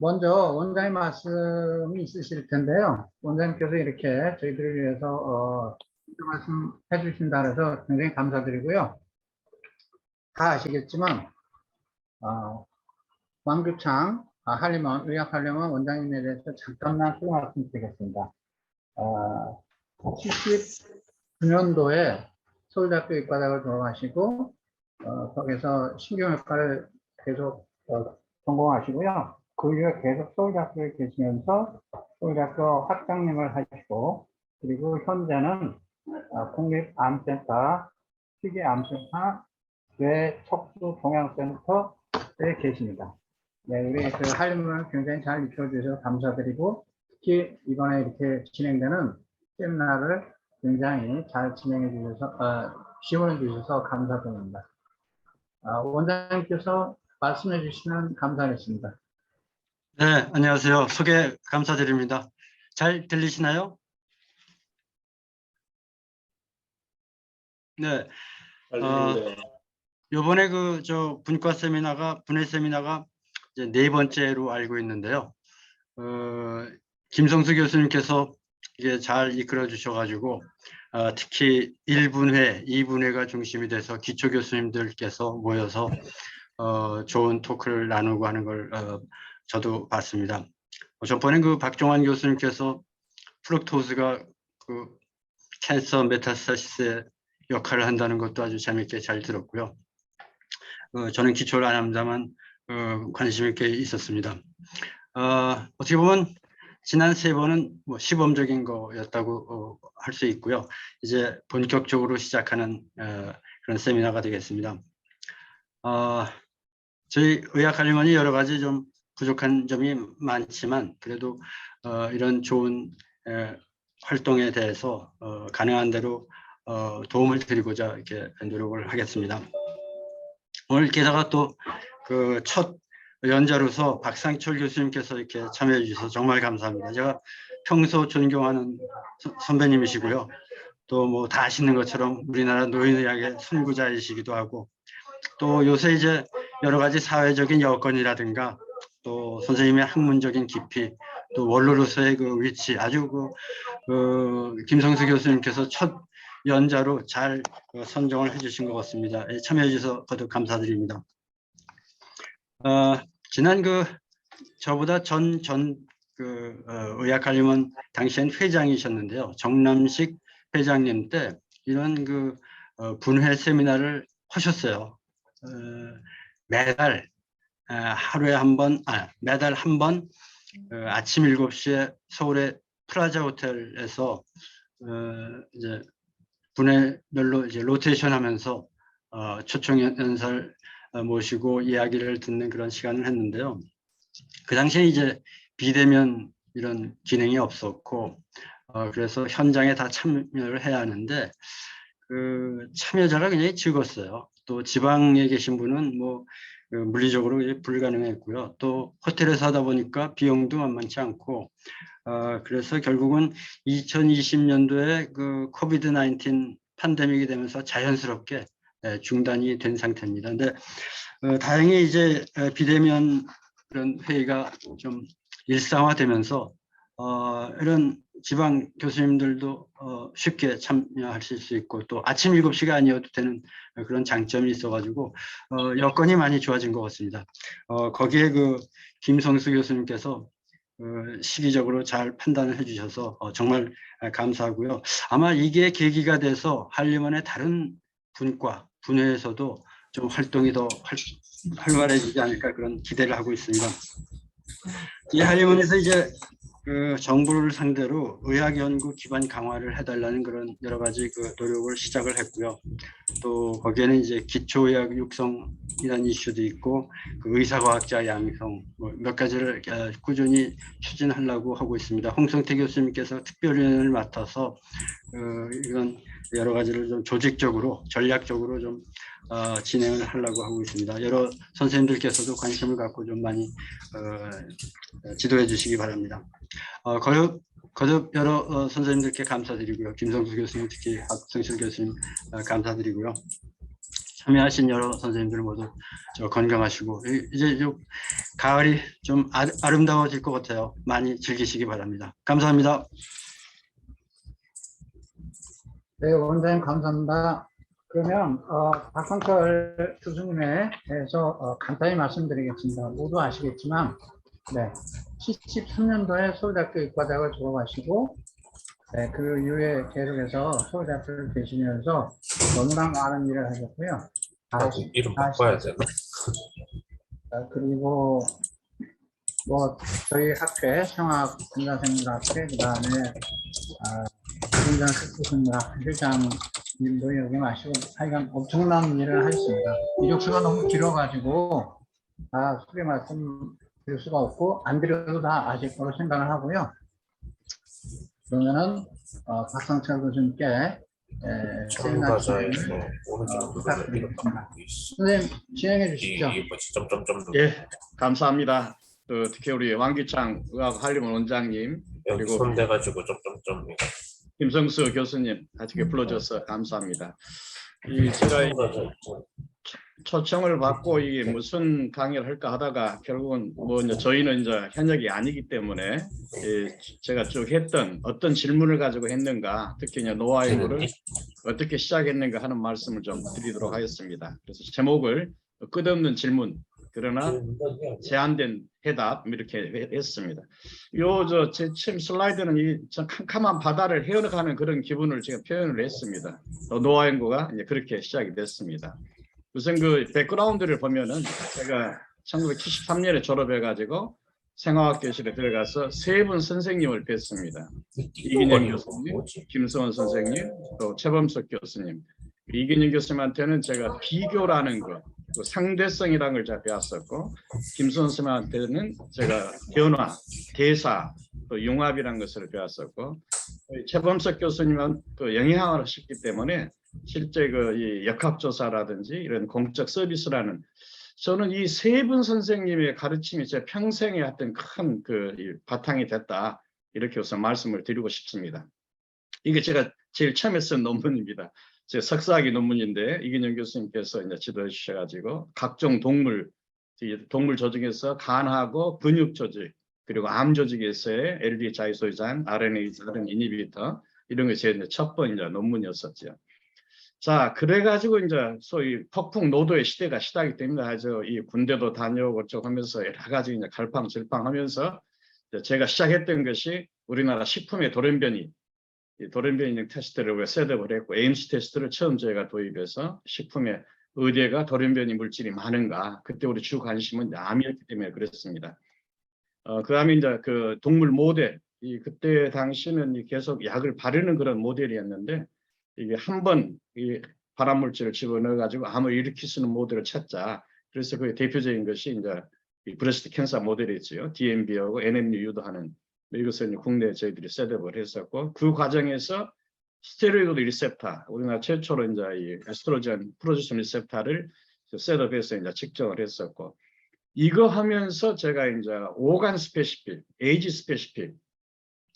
먼저 원장님 말씀이 있으실 텐데요. 원장님께서 이렇게 저희들을 위해서 말씀해 주신다 그래서 굉장히 감사드리고요. 다 아시겠지만 왕규창 한림원 의학한림원 원장님에 대해서 잠깐만 소개 말씀드리겠습니다. 79년도에 서울대학교 의과대학을 졸업하시고 거기서 신경외과를 계속 전공하시고요. 그 이후에 계속 서울대학교에 계시면서 서울대학교 학장님을 하시고, 그리고 현재는 국립암센터, 희귀암센터 뇌척수종양센터에 계십니다. 네, 우리 그 한림을 굉장히 잘 익혀주셔서 감사드리고, 특히 이번에 이렇게 진행되는 세미나를 굉장히 잘 진행해 주셔서, 지원해 주셔서 감사드립니다. 원장님께서 말씀해 주시면 감사하겠습니다. 네, 안녕하세요. 소개 감사드립니다. 잘 들리시나요? 네. 요번에 분과 세미나가, 분해 세미나가 이제 4번째로 알고 있는데요. 김성수 교수님께서 이게 잘 이끌어 주셔가지고, 특히 1분회, 2분회가 중심이 돼서 기초 교수님들께서 모여서 좋은 토크를 나누고 하는 걸 저도 봤습니다. 저번에 박종환 교수님께서 프룩토스가 캔서 메타스타시스의 역할을 한다는 것도 아주 재밌게 잘 들었고요. 저는 기초를 안 합니다만 관심 있게 있었습니다. 어떻게 보면 지난 3번은 시범적인 거였다고 할 수 있고요. 이제 본격적으로 시작하는 그런 세미나가 되겠습니다. 저희 의학한림원이 여러 가지 좀 부족한 점이 많지만 그래도 이런 좋은 활동에 대해서 가능한 대로 도움을 드리고자 이렇게 노력을 하겠습니다. 오늘 게다가 또 첫 연자로서 박상철 교수님께서 이렇게 참여해 주셔서 정말 감사합니다. 제가 평소 존경하는 선배님이시고요. 또 다 아시는 것처럼 우리나라 노인의학의 선구자이시기도 하고, 또 요새 이제 여러 가지 사회적인 여건이라든가 또 선생님의 학문적인 깊이, 또 원로로서의 위치, 아주 김성수 교수님께서 첫 연자로 잘 선정을 해주신 것 같습니다. 참여해 주셔서 거듭 감사드립니다. 지난 저보다 전 의학한림원 당시엔 회장이셨는데요. 정남식 회장님 때 이런 분회 세미나를 하셨어요. 매달 하루에 한 번, 매달 한 번 아침 7시에 서울의 프라자 호텔에서 이제 분회별로 이제 로테이션 하면서 초청 연설 모시고 이야기를 듣는 그런 시간을 했는데요. 그 당시에 이제 비대면 이런 기능이 없었고, 그래서 현장에 다 참여를 해야 하는데, 참여자가 굉장히 적었어요. 또 지방에 계신 분은 물리적으로 불가능했고요. 또 호텔에서 하다 보니까 비용도 만만치 않고, 그래서 결국은 2020년도에 코비드 19 팬데믹이 되면서 자연스럽게 중단이 된 상태입니다. 근데 다행히 이제 비대면 그런 회의가 좀 일상화되면서 이런 지방 교수님들도 쉽게 참여하실 수 있고, 또 아침 7시가 아니어도 되는 그런 장점이 있어가지고 여건이 많이 좋아진 것 같습니다. 거기에 김성수 교수님께서 시기적으로 잘 판단을 해주셔서 정말 감사하고요. 아마 이게 계기가 돼서 한림원의 다른 분과 분회에서도 좀 활동이 더 활발해지지 않을까 그런 기대를 하고 있습니다. 이 한림원에서 이제 정부를 상대로 의학 연구 기반 강화를 해달라는 그런 여러 가지 노력을 시작을 했고요. 또 거기에는 이제 기초의학 육성이라는 이슈도 있고 의사과학자 양성 몇 가지를 꾸준히 추진하려고 하고 있습니다. 홍성태 교수님께서 특별위원을 맡아서 이런 여러 가지를 좀 조직적으로 전략적으로 좀 진행을 하려고 하고 있습니다. 여러 선생님들께서도 관심을 갖고 좀 많이 지도해 주시기 바랍니다. 거듭 여러 선생님들께 감사드리고요. 김성수 교수님, 특히 박성철 교수님 감사드리고요. 참여하신 여러 선생님들 모두 건강하시고 이제 가을이 좀 아름다워질 것 같아요. 많이 즐기시기 바랍니다. 감사합니다. 네, 원장님 감사합니다. 그러면 박성철 교수님에 대해서 간단히 말씀드리겠습니다. 모두 아시겠지만, 네, 73년도에 서울대학교 의과대학을 졸업하시고, 네, 그 이후에 계속해서 서울대학교를 계시면서 너무나 많은 일을 하셨고요. 이름 바꿔야 되나? 그리고 뭐 저희 학회 성악 군사생물학회 그다음에 군사특수생물학 회장님도 여기 마시고 하여간 엄청난 일을 하셨습니다. 이력서가 너무 길어가지고 다 소개 말씀드릴 수가 없고 안 드려도 다 아실 거로 생각을 하고요. 그러면은 박성철 교수님께 세미나 진행을 부탁드리겠습니다. 선생님 진행해 주시죠. 예, 감사합니다. 특히 우리 왕기창 의학한림원 원장님 그리고 손대가지고 점점점 김성수 교수님 같이 불러줘서 감사합니다. 제가 초청을 받고 이게 무슨 강의를 할까 하다가 결국은 뭐 이제 저희는 이제 현역이 아니기 때문에 제가 쭉 했던 어떤 질문을 가지고 했는가, 특히 이제 노화연구를 어떻게 시작했는가 하는 말씀을 좀 드리도록 하겠습니다. 그래서 제목을 끝없는 질문 그러나 제한된 해답 이렇게 했습니다. 제 침 슬라이드는 이 캄캄한 바다를 헤어가는 그런 기분을 제가 표현을 했습니다. 노화연구가 이제 그렇게 시작이 됐습니다. 우선 그 백그라운드를 보면은 제가 1973년에 졸업해가지고 생화학교실에 들어가서 세 분 선생님을 뵀습니다. 이기년 교수님, 김수원 선생님, 또 최범석 교수님. 이기년 교수님한테는 제가 비교라는 것, 또 상대성이라는 걸 제가 배웠었고, 김수원 선생님한테는 제가 변화, 대사, 또 융합이라는 것을 배웠었고, 최범석 교수님은 그 영양학을 하셨기 때문에 실제 이 역학조사라든지 이런 공적 서비스라는 저는 이 세 분 선생님의 가르침이 제 평생에 어떤 큰 바탕이 됐다 이렇게 우선 말씀을 드리고 싶습니다. 이게 제가 제일 처음에 쓴 논문입니다. 제 석사학위 논문인데 이기년 교수님께서 이제 지도해 주셔가지고 각종 동물 조직에서 간하고 근육 조직 그리고 암 조직에서의 LD 자이소이산, RNA 다른 이니비터 이런 게 제 첫 번째 논문이었었죠. 자, 그래가지고 이제 소위 폭풍 노도의 시대가 시작이 됩니다. 이 군대도 다녀오고 쭉 하면서 여러 가지 이제 갈팡질팡하면서 제가 시작했던 것이 우리나라 식품의 돌연변이, 돌연변이 테스트를 셋업을 했고 에임스 테스트를 처음 저희가 도입해서 식품에 어디에가 돌연변이 물질이 많은가. 그때 우리 주 관심은 암이었기 때문에 그랬습니다. 그 다음에 이제 그 동물 모델, 그때 당시는 계속 약을 바르는 그런 모델이었는데. 이게 한번 발암물질을 집어넣어 가지고 암을 일으킬 수 있는 모델을 찾자. 그래서 그 대표적인 것이 이제 이 브레스트 캔서 모델이 있죠. DMB하고 NMU 유도하는 이것을 국내에 저희들이 셋업을 했었고 그 과정에서 스테로이드 리셉터 우리나라 최초로 이제 이 에스트로겐 프로제스테론 리셉터를 셋업해서 이제 측정을 했었고 이거 하면서 제가 이제 오간 스페시픽, 에이지 스페시픽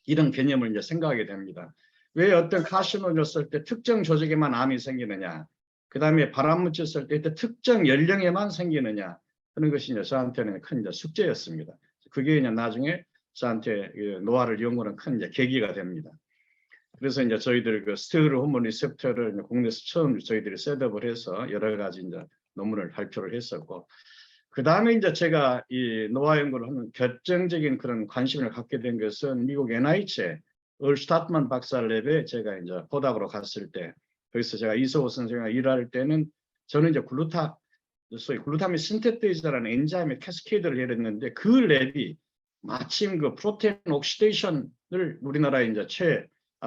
이런 개념을 이제 생각하게 됩니다. 왜 어떤 카시노를 쓸 때 특정 조직에만 암이 생기느냐, 그 다음에 발암물질 쓸 때 특정 연령에만 생기느냐 하는 것이 이제 저한테는 큰 이제 숙제였습니다. 그게 이제 나중에 저한테 노화를 연구하는 큰 이제 계기가 됩니다. 그래서 이제 저희들 그 스테로이드 호르몬 리셉터를 국내에서 처음 저희들이 셋업을 해서 여러 가지 이제 논문을 발표를 했었고, 그 다음에 이제 제가 이 노화 연구를 하는 결정적인 그런 관심을 갖게 된 것은 미국 NIH에 얼슈타트만 박사랩에 제가 이제 포닥으로 갔을 때, 거기서 제가 이소호 선생님과 일할 때는 저는 이제 소위 글루타민 신테테이저라는 엔자임의 캐스케이드를 일했는데 그 랩이 마침 그 프로테인 옥시데이션을 우리나라에 이제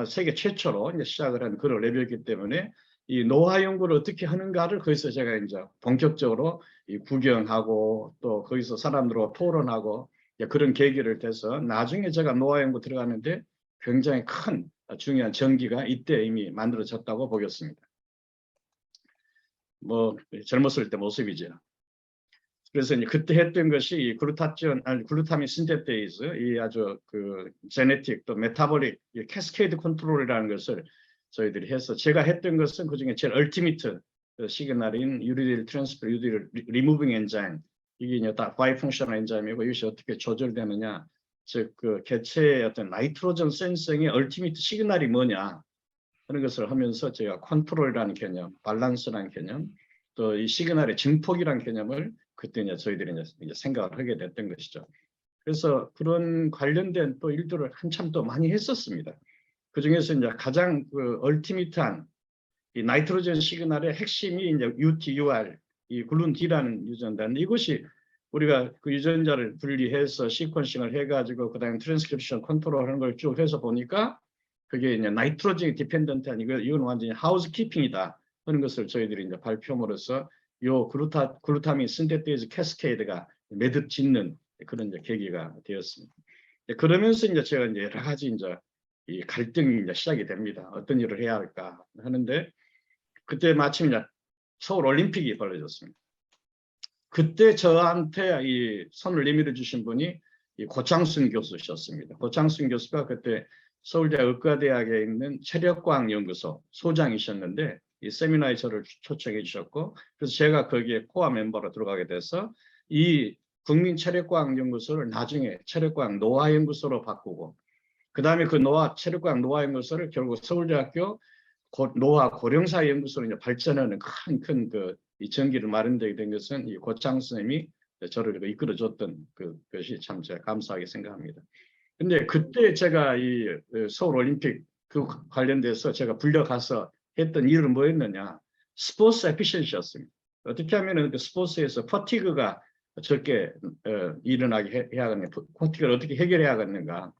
세계 최초로 이제 시작을 한 그런 랩이었기 때문에 이 노화 연구를 어떻게 하는가를 거기서 제가 이제 본격적으로 구경하고 또 거기서 사람들과 토론하고 그런 계기를 돼서 나중에 제가 노화 연구 들어가는데 굉장히 큰 중요한 전기가 이때 이미 만들어졌다고 보겠습니다. 뭐 젊었을 때 모습이죠. 그래서 이제 그때 했던 것이 글루타민 신테테이즈, 이 아주 그 제네틱 또 메타볼릭 캐스케이드 컨트롤이라는 것을 저희들이 해서 제가 했던 것은 그 중에 제일 얼티미트 시그널인 유리딜 트랜스퍼 유리딜 리무빙 엔자임 이게 이제 다 바이펑셔널 엔자임이고 이것이 어떻게 조절되느냐, 즉 그 개체의 어떤 나이트로젠 센싱의 얼티미트 시그널이 뭐냐 하는 것을 하면서 제가 컨트롤이라는 개념, 밸런스라는 개념, 또 이 시그널의 증폭이라는 개념을 그때 이제 저희들이 이제 생각을 하게 됐던 것이죠. 그래서 그런 관련된 또 일들을 한참 또 많이 했었습니다. 그 중에서 이제 가장 그 얼티미트한 이 나이트로젠 시그널의 핵심이 이제 UTUR, 이 글룬D라는 유전자인데 이것이 우리가 그 유전자를 분리해서 시퀀싱을 해가지고 그다음에 트랜스크립션 컨트롤하는 걸 쭉 해서 보니까 그게 이제 나이트로젠 디펜던트한 이건 완전히 하우스키핑이다 하는 것을 저희들이 이제 발표함으로써 요 글루타민 신테이즈 캐스케이드가 매듭 짓는 그런 이제 계기가 되었습니다. 그러면서 이제 제가 이제 여러 가지 이제 이 갈등이 이제 시작이 됩니다. 어떤 일을 해야 할까 하는데 그때 마침 이제 서울 올림픽이 벌어졌습니다. 그때 저한테 이 손을 내밀어 주신 분이 이 고창순 교수셨습니다. 고창순 교수가 그때 서울대 의과대학에 있는 체력과학 연구소 소장이셨는데 이 세미나에 저를 초청해 주셨고 그래서 제가 거기에 코어 멤버로 들어가게 돼서 이 국민체력과학연구소를 나중에 체력과학 노화연구소로 바꾸고 그 다음에 그 체력과학 노화연구소를 결국 서울대학교 노화 고령사 연구소로 이제 발전하는 큰 이 전기를 마련되게 된 것은 이 고창 선생님이 저를 이끌어줬던 그것이 참 제가 감사하게 생각합니다. 근데 그때 제가 이 서울 올림픽 그 관련돼서 제가 불려가서 했던 일은 뭐였느냐? 스포츠 에피션시였습니다. 어떻게 하면은 그 스포츠에서 퍼티그가 적게 일어나게 해야겠는가? 퍼티그를 어떻게 해결해야겠는가?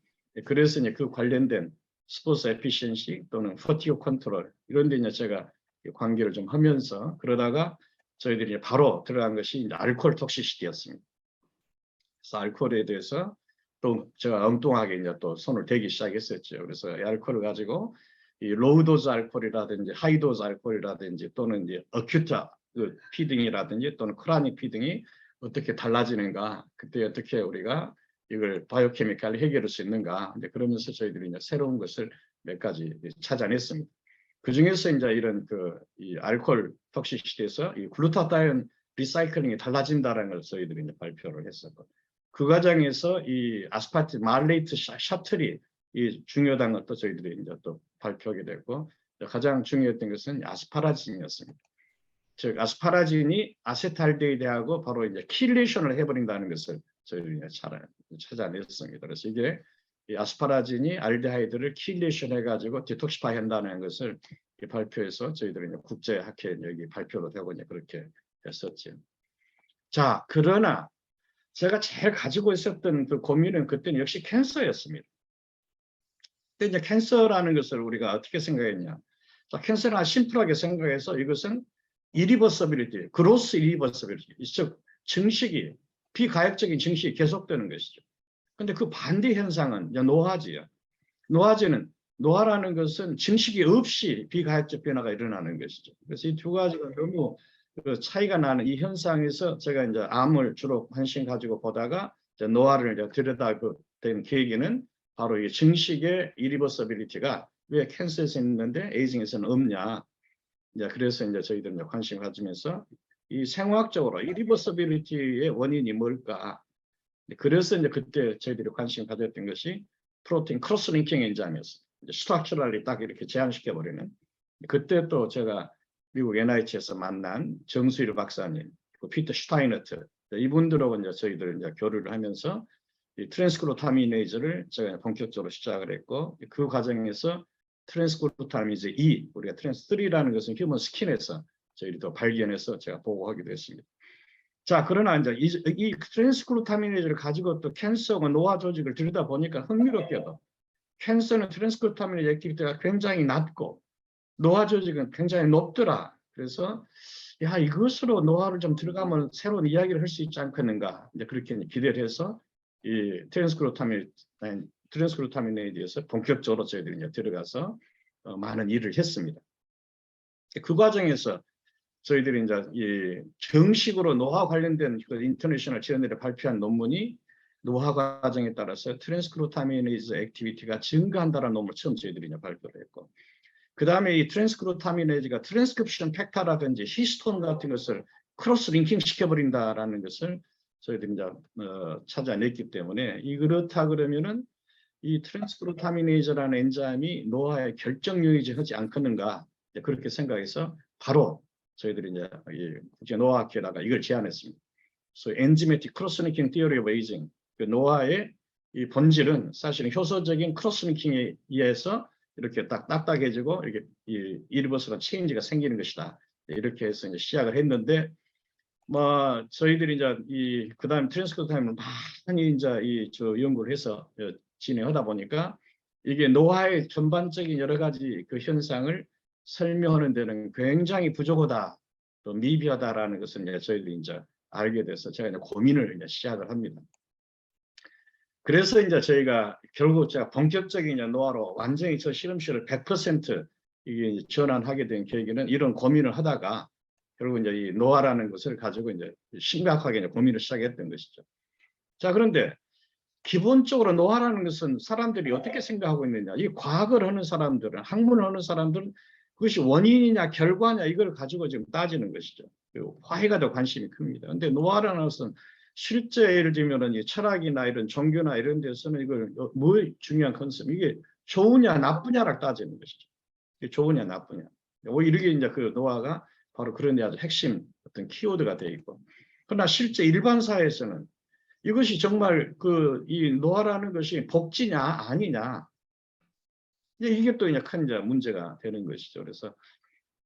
그래서 이제 그 관련된 스포츠 에피션시 또는 퍼티그 컨트롤 이런 데 이제 제가 관계를 좀 하면서 그러다가 저희들이 바로 들어간 것이 이제 알코올 톡시시티였습니다. 그래서 알코올에 대해서 또 제가 엉뚱하게 이제 또 손을 대기 시작했었죠. 그래서 이 알코올을 가지고 이 로우 도즈 알코올이라든지 하이 도즈 알코올이라든지 또는 이제 어큐트 피딩이라든지 또는 크로닉 피딩이 어떻게 달라지는가, 그때 어떻게 우리가 이걸 바이오케미칼 해결할 수 있는가. 근데 그러면서 저희들이 이제 새로운 것을 몇 가지 찾아냈습니다. 그 중에서 이제 이런 이 알코올 톡시시티에서 이 글루타타이온 리사이클링이 달라진다는 걸 저희들이 이제 발표를 했었고, 그 과정에서 이 아스파트 말레이트 셔틀이 이 중요한 것도 저희들이 이제 또 발표하게 됐고, 가장 중요했던 것은 아스파라진이었습니다. 즉 아스파라진이 아세탈데히드하고 바로 이제 킬레이션을 해버린다는 것을 저희들이 찾아냈습니다. 그래서 이게 이 아스파라진이 알데하이드를 킬레이션 해가지고 디톡시파이 한다는 것을 발표해서 저희들이 이제 국제학회 여기 발표로 되고 이제 그렇게 했었죠. 자, 그러나 제가 제일 가지고 있었던 그 고민은 그때는 역시 캔서였습니다. 근데 이제 캔서라는 것을 우리가 어떻게 생각했냐? 자, 캔서는 심플하게 생각해서 이것은 이리버서빌리티, 그로스 이리버서빌리티, 즉 증식이 비가역적인 증식이 계속되는 것이죠. 근데 그 반대 현상은 노화지요. 노화라는 것은 증식이 없이 비가역적 변화가 일어나는 것이죠. 그래서 이 두 가지가 너무 차이가 나는 이 현상에서 제가 이제 암을 주로 관심 가지고 보다가 이제 노화를 이제 들여다본 계기는 바로 이 증식의 이리버서빌리티가 왜 캔서에서 있는데 에이징에서는 없냐. 이제 그래서 이제 저희들 이제 관심 가지면서 이 생화학적으로 이리버서빌리티의 원인이 뭘까? 그래서 이제 그때 저희들이 관심 가졌던 것이 프로테인 크로스링킹 엔자임이었어요. 스트럭처럴리 딱 이렇게 제한시켜 버리는. 그때 또 제가 미국 NIH에서 만난 정수일 박사님, 피터 슈타이너트 이분들하고 이제 저희들 이제 교류를 하면서 이 트랜스글루타미네이즈를 제가 본격적으로 시작을 했고, 그 과정에서 트랜스글루타미네이즈 2, 우리가 트랜스3라는 것은 휴먼 스킨에서 저희들이 또 발견해서 제가 보고하기도 했습니다. 자, 그러나 이제 이 트랜스글루타미네이즈를 가지고 또 캔서와 노화 조직을 들여다보니까 흥미롭게도 캔서는 트랜스글루타미네이즈 액티비티가 굉장히 낮고 노화 조직은 굉장히 높더라. 그래서 야, 이것으로 노화를 좀 들어가면 새로운 이야기를 할 수 있지 않겠는가. 이제 그렇게 기대를 해서 이 트랜스글루타미네이즈에서 본격적으로 저희들이 이제 들어가서 많은 일을 했습니다. 그 과정에서 저희들이 이제 이 정식으로 노화 관련된 그 인터내셔널 저널에 발표한 논문이 노화 과정에 따라서 트랜스글루타미네이즈 액티비티가 증가한다는 논문을 처음 저희들이 이제 발표를 했고, 그 다음에 이 트랜스크루타미네이즈가 트랜스크립션 팩터라든지 히스톤 같은 것을 크로스 링킹 시켜버린다라는 것을 저희들이 이제 찾아냈기 때문에 이 그렇다 그러면은 이 트랜스크루타미네이즈라는 엔자임이 노화의 결정요인이지 하지 않겠는가 그렇게 생각해서 바로 저희들이 이제 이 국제 노화학회에다가 이걸 제안했습니다. 그래서 엔지매틱 크로스 링킹 티어리 오브 에이징, 그 노화의 이 본질은 사실은 효소적인 크로스 링킹에 의해서 이렇게 딱 딱딱해지고 이렇게 이 이리버스가 체인지가 생기는 것이다. 이렇게 해서 이제 시작을 했는데 뭐 저희들이 이제 이 그다음 트랜스크루타민을 많이 이제 이 저 연구를 해서 진행하다 보니까 이게 노화의 전반적인 여러 가지 그 현상을 설명하는 데는 굉장히 부족하다, 또 미비하다라는 것을 이제 저희들이 이제 알게 돼서 제가 이제 고민을 이제 시작을 합니다. 그래서 이제 저희가 결국 제가 본격적인 이제 노화로 완전히 저 실험실을 100% 이게 이제 전환하게 된 계기는 이런 고민을 하다가 결국 이제 이 노화라는 것을 가지고 이제 심각하게 이제 고민을 시작했던 것이죠. 자, 그런데 기본적으로 노화라는 것은 사람들이 어떻게 생각하고 있느냐? 이 과학을 하는 사람들은, 학문을 하는 사람들은 그것이 원인이냐 결과냐 이걸 가지고 지금 따지는 것이죠. 화해가 더 관심이 큽니다. 근데 노화라는 것은 실제 예를 들면은 이 철학이나 이런 종교나 이런 데서는 이걸 뭐 중요한 컨셉 이게 좋으냐 나쁘냐를 따지는 것이죠. 이게 좋으냐 나쁘냐. 이렇게 이제 그 노화가 바로 그런 데 아주 핵심 어떤 키워드가 되어 있고. 그러나 실제 일반 사회에서는 이것이 정말 그 이 노화라는 것이 복지냐 아니냐. 이게 또 이제 큰 이제 문제가 되는 것이죠. 그래서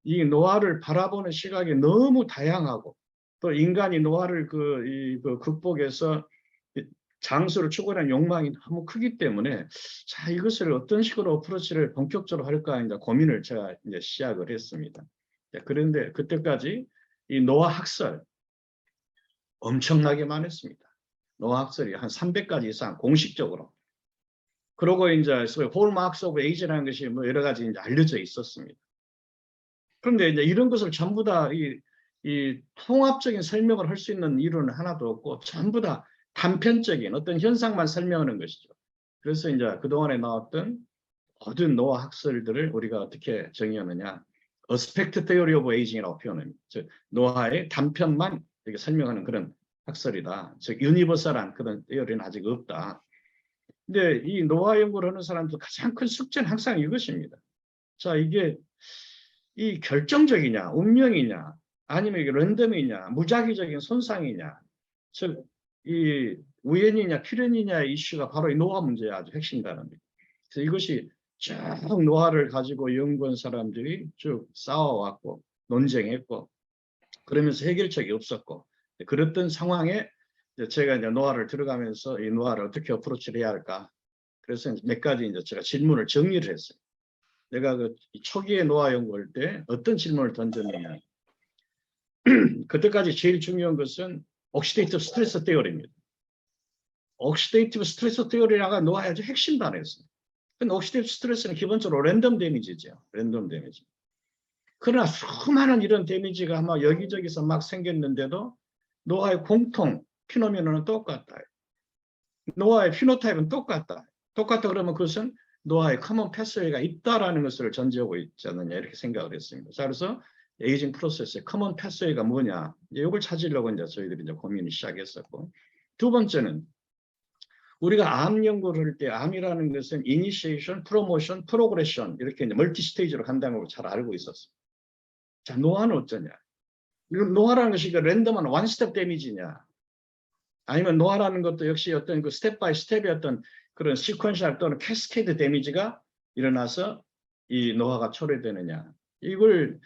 이 노화를 바라보는 시각이 너무 다양하고 또 인간이 노화를 그 극복해서 장수를 추구하는 욕망이 너무 크기 때문에 자 이것을 어떤 식으로 어프로치를 본격적으로 할까 이제 고민을 제가 이제 시작을 했습니다. 그런데 그때까지 이 노화 학설 엄청나게 많았습니다. 노화 학설이 한 300가지 이상 공식적으로. 그러고 이제 소위 홀마크스 오브 에이지라는 것이 뭐 여러 가지 이제 알려져 있었습니다. 그런데 이제 이런 것을 전부 다 이 통합적인 설명을 할 수 있는 이론은 하나도 없고 전부 다 단편적인 어떤 현상만 설명하는 것이죠. 그래서 이제 그동안에 나왔던 모든 노화 학설들을 우리가 어떻게 정의하느냐. 어스펙트 테오리 오브 에이징이라고 표현합니다. 즉 노화의 단편만 이렇게 설명하는 그런 학설이다. 즉 유니버설한 그런 테오리는 아직 없다. 근데 이 노화 연구를 하는 사람들 가장 큰 숙제는 항상 이것입니다. 자, 이게 이 결정적이냐, 운명이냐, 아니면 이게 랜덤이냐, 무작위적인 손상이냐, 즉 이 우연이냐, 필연이냐의 이슈가 바로 이 노화 문제의 아주 핵심 단어입니다. 그래서 이것이 쭉 노화를 가지고 연구한 사람들이 쭉 싸워왔고 논쟁했고 그러면서 해결책이 없었고 그랬던 상황에 제가 이제 노화를 들어가면서 이 노화를 어떻게 어프로치를 해야 할까? 그래서 몇 가지 이제 제가 질문을 정리를 했어요. 내가 그 초기에 노화 연구할 때 어떤 질문을 던졌느냐. 그때까지 제일 중요한 것은 옥시데이티브 스트레스 테오리입니다. 옥시데이티브 스트레스 테오리가 노화의 아주 핵심 단어였습니다. 근데 옥시데이티브 스트레스는 기본적으로 랜덤 데미지죠. 랜덤 데미지. 그러나 수많은 이런 데미지가 막 여기저기서 막 생겼는데도 노화의 공통 피노미노는 똑같다. 노화의 피노타입은 똑같다. 똑같다 그러면 그것은 노화의 커먼 패스웨이가 있다라는 것을 전제하고 있지 않느냐 이렇게 생각을 했습니다. 자, 그래서 에이징 프로세스의 커먼 패스웨이가 뭐냐 이걸 찾으려고 이제 저희들이 이제 고민을 시작했었고 두 번째는 우리가 암 연구를 할 때 암이라는 것은 이니시에이션, 프로모션, 프로그레션 이렇게 이제 멀티 스테이지로 간다는 걸 잘 알고 있었습니다. 자, 노화는 어쩌냐? 노화라는 것이 랜덤한 원 스텝 데미지냐? 아니면 노화라는 것도 역시 어떤 그 스텝 바이 스텝의 어떤 그런 시퀀셜 또는 캐스케이드 데미지가 일어나서 이 노화가 초래되느냐? 이걸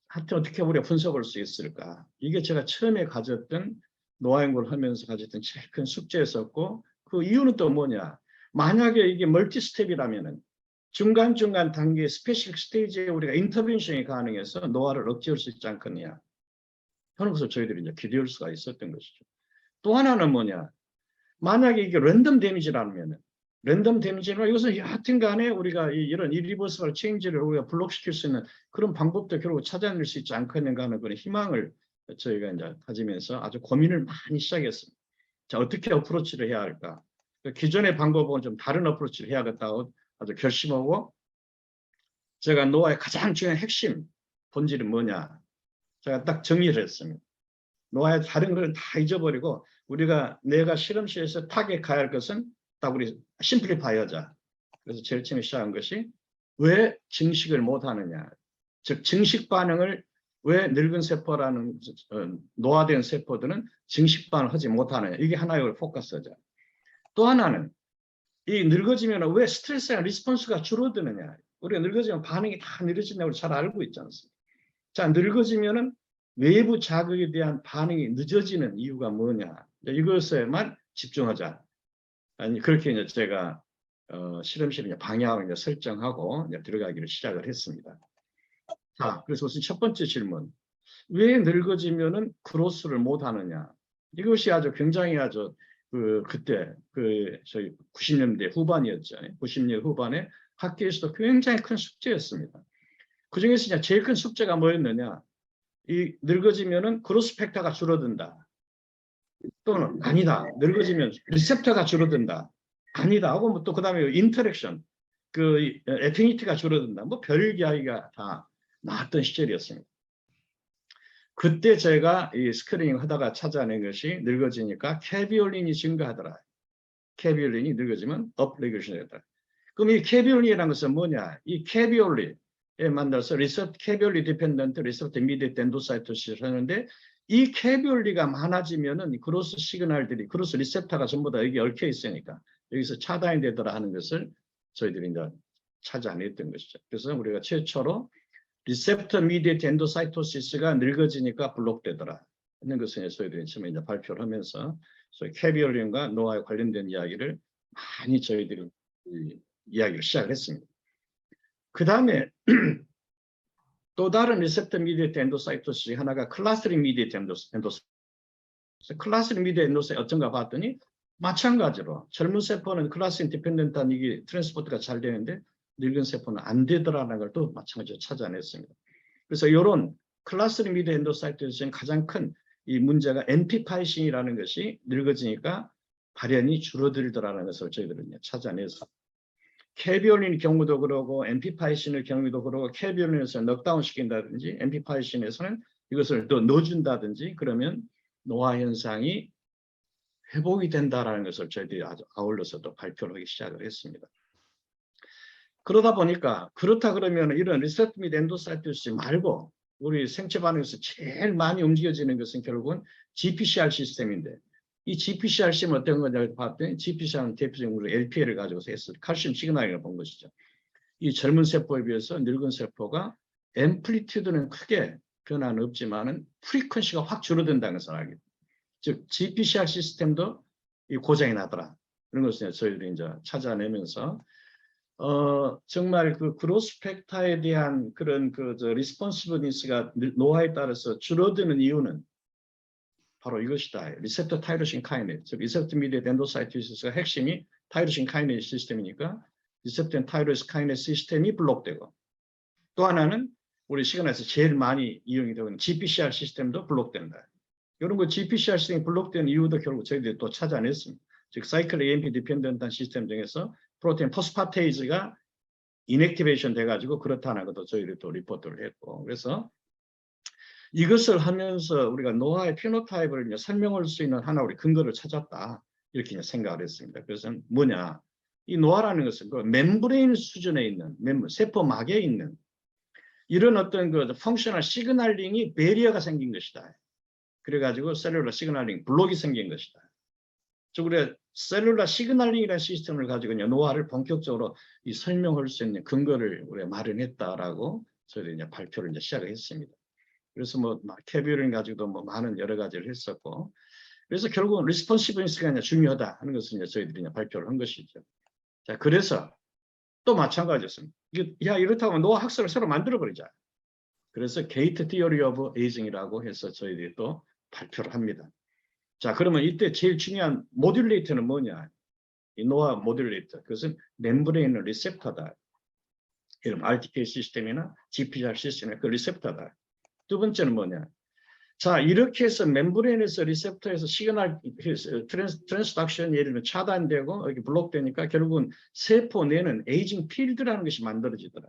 하여튼 어떻게 우리가 분석할 수 있을까? 이게 제가 처음에 가졌던 노화 연구를 하면서 가졌던 제일 큰 숙제였었고 그 이유는 또 뭐냐? 만약에 이게 멀티 스텝이라면은 중간중간 단계 스페셜 스테이지에 우리가 인터벤션이 가능해서 노화를 억제할 수 있지 않겠느냐. 하는 것을 저희들이 이제 기대할 수가 있었던 것이죠. 또 하나는 뭐냐. 만약에 이게 랜덤 데미지라면 랜덤 데미지는 이것은 여하튼 간에 우리가 이런 이리버스벌 체인지를 우리가 블록시킬 수 있는 그런 방법도 결국 찾아낼 수 있지 않겠는가 하는 그런 희망을 저희가 이제 가지면서 아주 고민을 많이 시작했습니다. 자, 어떻게 어프로치를 해야 할까? 기존의 방법은 좀 다른 어프로치를 해야겠다고 아주 결심하고 제가 노화의 가장 중요한 핵심 본질은 뭐냐? 제가 딱 정리를 했습니다. 노화의 다른 것은 다 잊어버리고 내가 실험실에서 타겟해야 할 것은 딱 우리 심플리파이어자. 그래서 제일 처음에 시작한 것이 왜 증식을 못하느냐. 즉 증식 반응을 왜 늙은 세포라는 노화된 세포들은 증식 반응을 하지 못하느냐. 이게 하나의 포커스죠. 또 하나는 이 늙어지면 왜 스트레스나 리스폰스가 줄어드느냐. 우리가 늙어지면 반응이 다 느려진다고 잘 알고 있지 않습니까? 자, 늙어지면은 외부 자극에 대한 반응이 늦어지는 이유가 뭐냐. 이것에만 집중하자. 아니, 그렇게 이제 제가 실험실에 방향을 이제 설정하고 이제 들어가기를 시작을 했습니다. 자, 그래서 우선 첫 번째 질문. 왜 늙어지면은 그로스를 못 하느냐. 이것이 아주 굉장히 그때 저희 90년대 후반이었죠. 90년대 후반에 학교에서도 굉장히 큰 숙제였습니다. 그 중에서 제일 큰 숙제가 뭐였느냐? 이 늙어지면은 그로스 팩터가 줄어든다. 또는 아니다. 늙어지면 리셉터가 줄어든다. 아니다. 하고 또 그다음에 인터랙션, 애피니티가 줄어든다. 뭐 별 이야기가 다 나왔던 시절이었습니다. 그때 제가 이 스크리닝 하다가 찾아낸 것이 늙어지니까 캐비올린이 증가하더라. 캐비올린이 늙어지면 업레귤레이션이 되더라. 그럼 이 캐비올린이라는 것은 뭐냐? 이 캐비올린에 만나서 캐비올리 디펜던트 리셉터 미디에이트 엔도사이토시스를 하는데 이 캐비올리가 많아지면은 그로스 시그널들이 그로스 리셉터가 전부 다 여기 얽혀 있으니까 여기서 차단이 되더라 하는 것을 저희들이 이제 찾아냈던 것이죠. 그래서 우리가 최초로 리셉터 미디에이트 엔도사이토시스가 늙어지니까 블록되더라 하는 것을 저희들이 처음에 이제 발표를 하면서 소위 캐비올린과 노화에 관련된 이야기를 많이 저희들이 이야기를 시작을 했습니다. 그 다음에 또 다른 리셉터 미디에이트 엔도사이토시스 하나가 클라스터링 미디에이트 엔도사이토시스. 클라스터링 미디에이트 엔도사이토시스 어떤가 봤더니 마찬가지로 젊은 세포는 클라스터링 디펜던트한 이게 트랜스포트가 잘 되는데 늙은 세포는 안 되더라는 걸 또 마찬가지로 찾아냈습니다. 그래서 이런 클라스터링 미디에이트 엔도사이토시스는 가장 큰 이 문제가 NP-파이신이라는 것이 늙어지니까 발현이 줄어들더라는 것을 저희들은 찾아내서 캐비올린 경우도 그러고 NP-파이신의 경우도 그러고 캐비올린에서 넉다운 시킨다든지 NP-파이신에서는 이것을 또 넣어준다든지 그러면 노화 현상이 회복이 된다라는 것을 저희들이 아주 아울러서 또 발표를 하기 시작을 했습니다. 그러다 보니까 그렇다 그러면 이런 리셉터 및 엔도사이토시스 말고 우리 생체 반응에서 제일 많이 움직여지는 것은 결국은 GPCR 시스템인데 이 GPCR 시스템은 어떤 거냐고 봤더니 GPCR은 대표적으로 LPL을 가지고서 했을 칼슘 시그널을 본 것이죠. 이 젊은 세포에 비해서 늙은 세포가 앰플리튜드는 크게 변화는 없지만은 프리퀀시가 확 줄어든다는 것을 알게 됩니다. 즉 GPCR 시스템도 이 고장이 나더라. 그런 것을 저희들이 이제 찾아내면서 정말 그 그로스 팩터에 대한 그런 리스폰시브니스가 노화에 따라서 줄어드는 이유는 바로 이것이다. 리셉터 타이로신 카이네이즈, 즉 리셉터 미디에이트 엔도사이토시스가 핵심이 타이로신 카이네이즈 시스템이니까 리셉터 타이로신 카이네이즈 시스템이 블록되고 또 하나는 우리 시간에서 제일 많이 이용이 되는 GPCR 시스템도 블록된다. 이런 거 GPCR 시스템이 블록된 이유도 결국 저희들이 또 찾아냈습니다. 즉 사이클 AMP 디펜던트한 시스템 중에서 프로테인 포스파테이즈가 인액티베이션 돼가지고 그렇다는 것도 저희들이 또 리포트를 했고 그래서 이것을 하면서 우리가 노화의 피노타입을 설명할 수 있는 하나 우리 근거를 찾았다 이렇게 생각을 했습니다. 그래서 뭐냐 이 노화라는 것은 그 멤브레인 수준에 있는 세포막에 있는 이런 어떤 그 펑셔널 시그널링이 베리어가 생긴 것이다. 그래가지고 셀룰러 시그널링 블록이 생긴 것이다. 즉 우리가 셀룰러 시그널링이라는 시스템을 가지고 노화를 본격적으로 설명할 수 있는 근거를 우리가 마련했다라고 저희들이 이제 발표를 이제 시작을 했습니다. 그래서 뭐 캐비올린 가지고도 뭐 많은 여러 가지를 했었고, 그래서 결국은 리스폰시브니스가 중요하다 하는 것을 이제 저희들이 이제 발표를 한 것이죠. 자, 그래서 또 마찬가지였습니다. 야, 이렇다고 노화 학설을 새로 만들어 버리자. 그래서 게이트 티어리 오브 에이징이라고 해서 저희들이 또 발표를 합니다. 자, 그러면 이때 제일 중요한 모듈레이터는 뭐냐? 이 노화 모듈레이터. 그것은 멤브레인 리셉터다. 이런 RTK 시스템이나 GPR 시스템이나 그 리셉터다. 두 번째는 뭐냐? 자, 이렇게 해서 멤브레인에서 리셉터에서 시그널 트랜스덕션이 예를 들면 차단되고 이렇게 블록되니까 결국은 세포 내는 에이징 필드라는 것이 만들어지더라.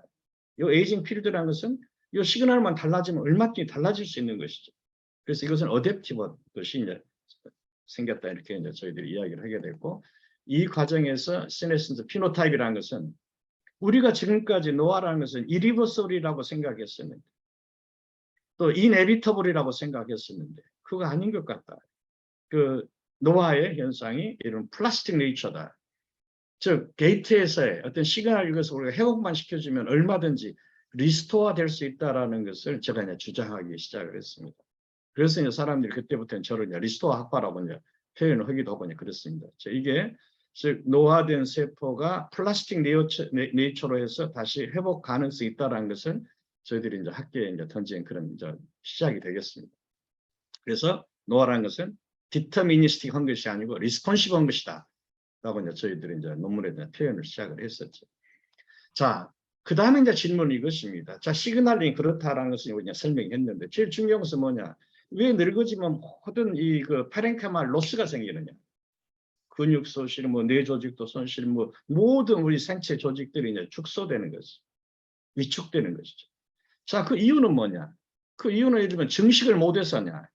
이 에이징 피리드라는 것은 이 시그널만 달라지면 얼마든지 달라질 수 있는 것이죠. 그래서 이것은 어댑티브 것이 이제 생겼다 이렇게 이제 저희들이 이야기를 하게 됐고 이 과정에서 시네센스 피노타입이라는 것은 우리가 지금까지 노화라는 것은 이리버서블이라고 생각했었는데 또 이네비터블이라고 생각했었는데 그거 아닌 것 같다. 그 노화의 현상이 이런 플라스틱 네이처다. 즉 게이트에서의 어떤 시그널 이것을 우리가 회복만 시켜주면 얼마든지 리스토어 될 수 있다라는 것을 제가 이제 주장하기 시작을 했습니다. 그래서 이제 사람들이 그때부터는 저를 이제 리스토어 학파라고 이제 표현을 하기도 하고 그렇습니다. 이게 즉 노화된 세포가 플라스틱 네이처로 해서 다시 회복 가능성이 있다라는 것은 저희들이 이제 학계에 이제 던진 그런 이제 시작이 되겠습니다. 그래서 노화라는 것은 디터미니스틱한 것이 아니고 리스폰시브한 것이다. 라고 이제 저희들이 이제 논문에 대한 표현을 시작을 했었죠. 자, 그 다음에 이제 질문은 이것입니다. 자, 시그널링이 그렇다라는 것을 이제 설명했는데 제일 중요한 것은 뭐냐? 왜 늙어지면 모든 이 그 파렌케마 로스가 생기느냐? 근육 소실, 뭐 뇌 조직도 손실, 뭐 모든 우리 생체 조직들이 이제 축소되는 것이죠. 위축되는 것이죠. 자, 그 이유는 뭐냐? 그 이유는 예를 들면 증식을 못해서냐?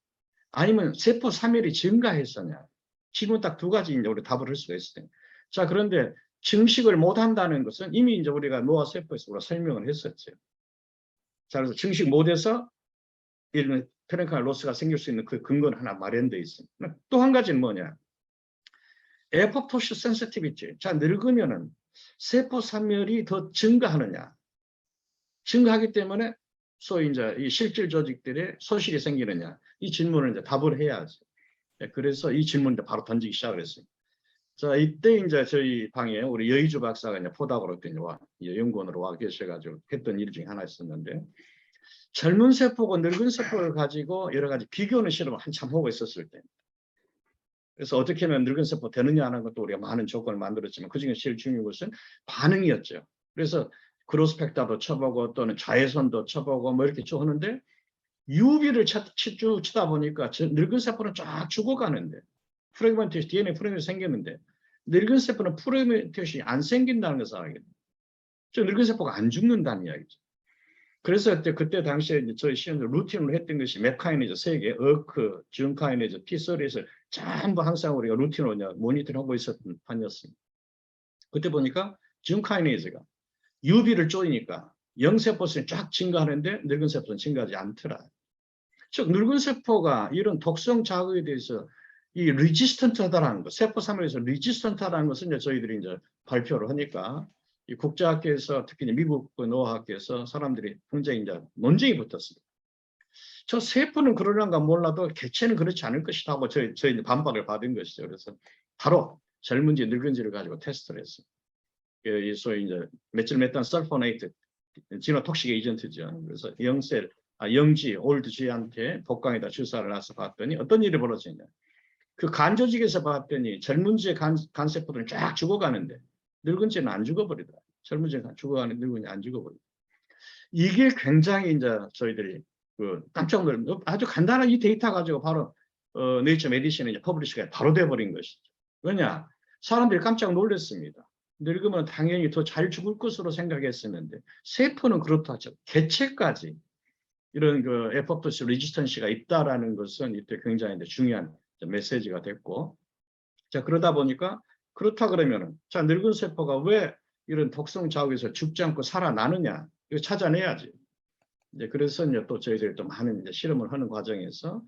아니면 세포 사멸이 증가해서냐? 질문 딱 두 가지 이제 우리 답을 할 수가 있어요. 자, 그런데 증식을 못한다는 것은 이미 이제 우리가 노화 세포에서 우리가 설명을 했었죠. 자, 그래서 증식 못해서 이런 페렌칼 로스가 생길 수 있는 그 근거는 하나 마련되어 있습니다. 또 한 가지는 뭐냐? 에포토시 센시티비티. 자, 늙으면은 세포 사멸이 더 증가하느냐? 증가하기 때문에 소위 이제 이 실질 조직들의 소실이 생기느냐? 이 질문을 이제 답을 해야지. 그래서 이 질문을 바로 던지기 시작을 했어요. 자, 이때 이제 저희 방에 우리 여의주 박사가 이제 포닥으로 연구원으로 와 계셔가지고 했던 일 중에 하나 있었는데, 젊은 세포고 늙은 세포를 가지고 여러 가지 비교하는 실험을 한참 하고 있었을 때, 그래서 어떻게 하면 늙은 세포 되느냐 하는 것도 우리가 많은 조건을 만들었지만 그중에 제일 중요한 것은 반응이었죠. 그래서 그로스펙터도 쳐보고 또는 자외선도 쳐보고 뭐 이렇게 쭉 하는데 UV를 쭉 치다 보니까 늙은 세포는 쫙 죽어가는데 프래그먼테이션, DNA 프래그먼이 생겼는데 늙은 세포는 프래그먼테이션이 안 생긴다는 것을 알게 됩니다. 늙은 세포가 안 죽는다는 이야기죠. 그래서 그때 당시에 저희 시험을 루틴으로 했던 것이 맵카이네즈 3개, 어크, 준카이네즈, P30에서 전부 항상 우리가 루틴으로 모니터하고 있었던 판이었습니다. 그때 보니까 준카이네즈가 UV를 쪼이니까 영세포수는 쫙 증가하는데 늙은 세포는 증가하지 않더라. 즉 늙은 세포가 이런 독성 자극에 대해서 이 리지스턴트하다라는 것, 세포 사멸에서 리지스턴트하다는 것을 이제 저희들이 이제 발표를 하니까 이 국제학회에서 특히 미국 노화학회에서 사람들이 굉장히 이제 논쟁이 붙었습니다. 저 세포는 그러는가 몰라도 개체는 그렇지 않을 것이다 하고 저희 반박을 받은 것이죠. 그래서 바로 젊은지 늙은지를 가지고 테스트를 했습니다. 이 소위 이제 메틸메탄 설포네이트 지노톡식 에이전트죠. 그래서 영지 올드쥐한테 복강에다 주사를 놔서 봤더니 어떤 일이 벌어지냐. 그 간 조직에서 봤더니 젊은 쥐의 간 세포들은 쫙 죽어가는데 늙은 쥐는 안 죽어버리더라. 젊은 쥐는 죽어가는 늙은 쥐는 안 죽어버리더라. 이게 굉장히 이제 저희들이 깜짝 놀란 아주 간단한 이 데이터 가지고 바로 네이처 메디신에 이제 퍼블리시가 바로 돼버린 것이죠. 왜냐? 사람들이 깜짝 놀랐습니다. 늙으면 당연히 더 잘 죽을 것으로 생각했었는데 세포는 그렇다죠. 개체까지 이런 그 에포토시 레지스턴시가 있다라는 것은 이때 굉장히 중요한 메시지가 됐고, 자 그러다 보니까 그렇다 그러면은 자 늙은 세포가 왜 이런 독성 자극에서 죽지 않고 살아나느냐 이거 찾아내야지. 이제 그래서 이제 또 저희들이 또 많은 이제 실험을 하는 과정에서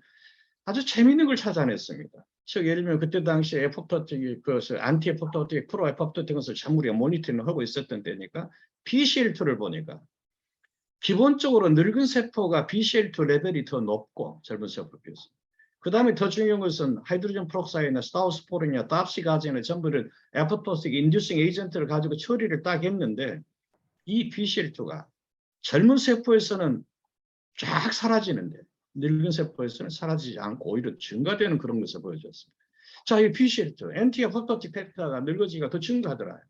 아주 재미있는 걸 찾아냈습니다. 즉 예를 들면 그때 당시에 에포토틱 그것을 안티 에포토틱 프로 에포토틱 것을 참 우리가 모니터링을 하고 있었던 때니까 BCL2를 보니까 기본적으로 늙은 세포가 BCL2 레벨이 더 높고 젊은 세포에 비해서. 그 다음에 더 중요한 것은 하이드로젠 프록사이드나 스타우스포린이나 답시가제나 전부를 에포토틱 인듀싱 에이전트를 가지고 처리를 딱 했는데 이 BCL2가 젊은 세포에서는 쫙 사라지는데 늙은 세포에서는 사라지지 않고 오히려 증가되는 그런 것을 보여줬습니다. 자, 이 BCL2, 엔티에포토틱 팩터가 늙어지기가 더 증가하더라.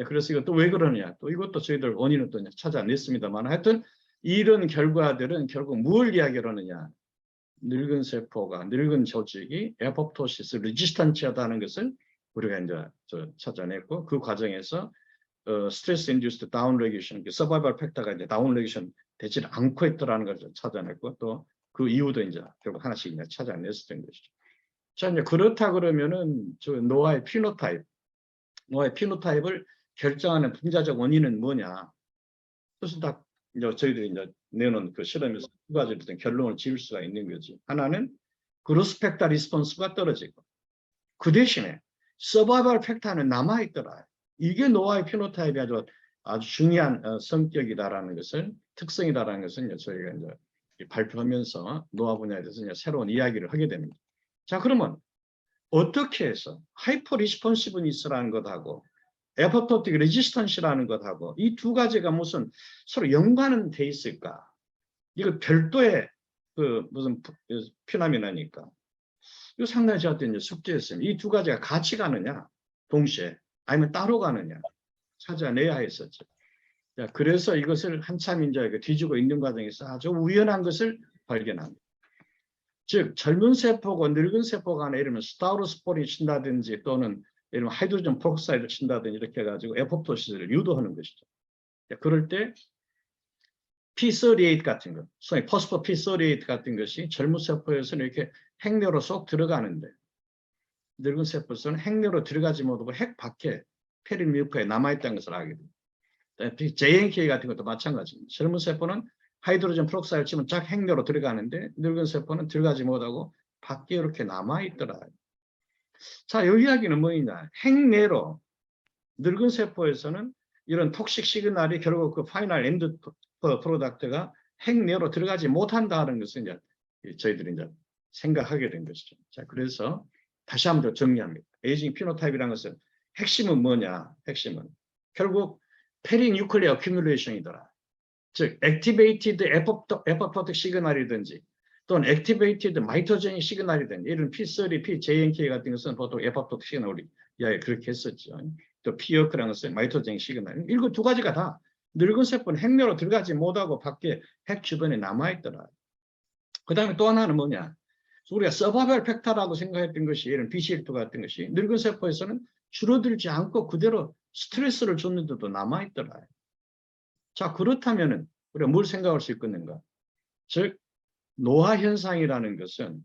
그래서 이것도 왜 그러냐. 또 이것도 저희들 원인을 또 찾아냈습니다만 하여튼 이런 결과들은 결국 뭘 이야기를 하느냐. 늙은 세포가, 늙은 조직이 에포토시스 레지스턴트하다는 것을 우리가 이제 찾아냈고 그 과정에서 스트레스 인듀스드 다운 레귤레이션, 서바이벌 팩터가 이제 다운 레귤레이션 되지 않고 있더라는 걸 찾아냈고 또 그 이유도 이제 결국 하나씩 이제 찾아냈었던 것이죠. 자, 이제 그렇다 그러면은 저 노화의 피노타입을 결정하는 분자적 원인은 뭐냐? 그래서 다 이제 저희들이 이제 내놓은 그 실험에서 두 가지 어떤 결론을 지을 수가 있는 거지. 하나는 그로스 팩터 리스폰스가 떨어지고 그 대신에 서바이벌 팩터는 남아 있더라. 이게 노화의 피노타입이 아주 중요한 성격이다라는 것을 특성이다라는 것을 이제 저희가 이제 발표하면서 노화 분야에 대해서 이제 새로운 이야기를 하게 됩니다. 자, 그러면 어떻게 해서 하이퍼 리스폰시브니스라는 것하고 에포토틱 레지스턴시라는 것하고 이 두 가지가 무슨 서로 연관은 돼 있을까? 이거 별도의 그 무슨 피노미나니까. 이거 상당히 저한테 이제 숙제였습니다. 이 두 가지가 같이 가느냐, 동시에, 아니면 따로 가느냐 찾아내야 했었죠. 자, 그래서 이것을 한참 이제 뒤지고 있는 과정에서 아주 우연한 것을 발견합니다. 즉 젊은 세포고 늙은 세포 간에 이러면 스타우로스포린이 친다든지 또는 이런 하이드로젠 프록사이드를 친다든지 이렇게 해가지고 에포토시스를 유도하는 것이죠. 자, 그럴 때 P38 같은 것, 소위 포스포 P38 같은 것이 젊은 세포에서는 이렇게 핵내로 쏙 들어가는데 늙은 세포에서는 핵내로 들어가지 못하고 핵 밖에 페리뮤크에 남아있다는 것을 알게 됩니다. JNK 같은 것도 마찬가지입니다. 젊은 세포는 하이드로젠 프록사이드를 치면 쫙 핵내로 들어가는데 늙은 세포는 들어가지 못하고 밖에 이렇게 남아있더라. 자, 이 이야기는 뭐냐? 핵내로 늙은 세포에서는 이런 톡식 시그널이 결국 그 파이널 엔드 프로덕트가 핵내로 들어가지 못한다는 것을 이제 저희들이 이제 생각하게 된 것이죠. 자, 그래서 다시 한번 정리합니다. 에이징 피노타입이라는 것은 핵심은 뭐냐? 핵심은 결국 페리뉴클리어 어큐뮬레이션이더라. 즉, 액티베이티드 에포토틱 시그널이든지 또는 액티베이티드 마이토제닉 시그널이든지 이런 P30, PJNK 같은 것은 보통 에포토틱 시그널 우리 이야기 그렇게 했었죠. 또 P여크라는 것은 마이토제닉 시그널. 이거 두 가지가 다 늙은 세포는 핵내로 들어가지 못하고 밖에 핵 주변에 남아있더라. 그 다음에 또 하나는 뭐냐? 우리가 서바이벌 팩터라고 생각했던 것이 이런 BCL2 같은 것이 늙은 세포에서는 줄어들지 않고 그대로 스트레스를 줬는데도 남아있더라. 자, 그렇다면은 우리가 뭘 생각할 수 있겠는가? 즉, 노화 현상이라는 것은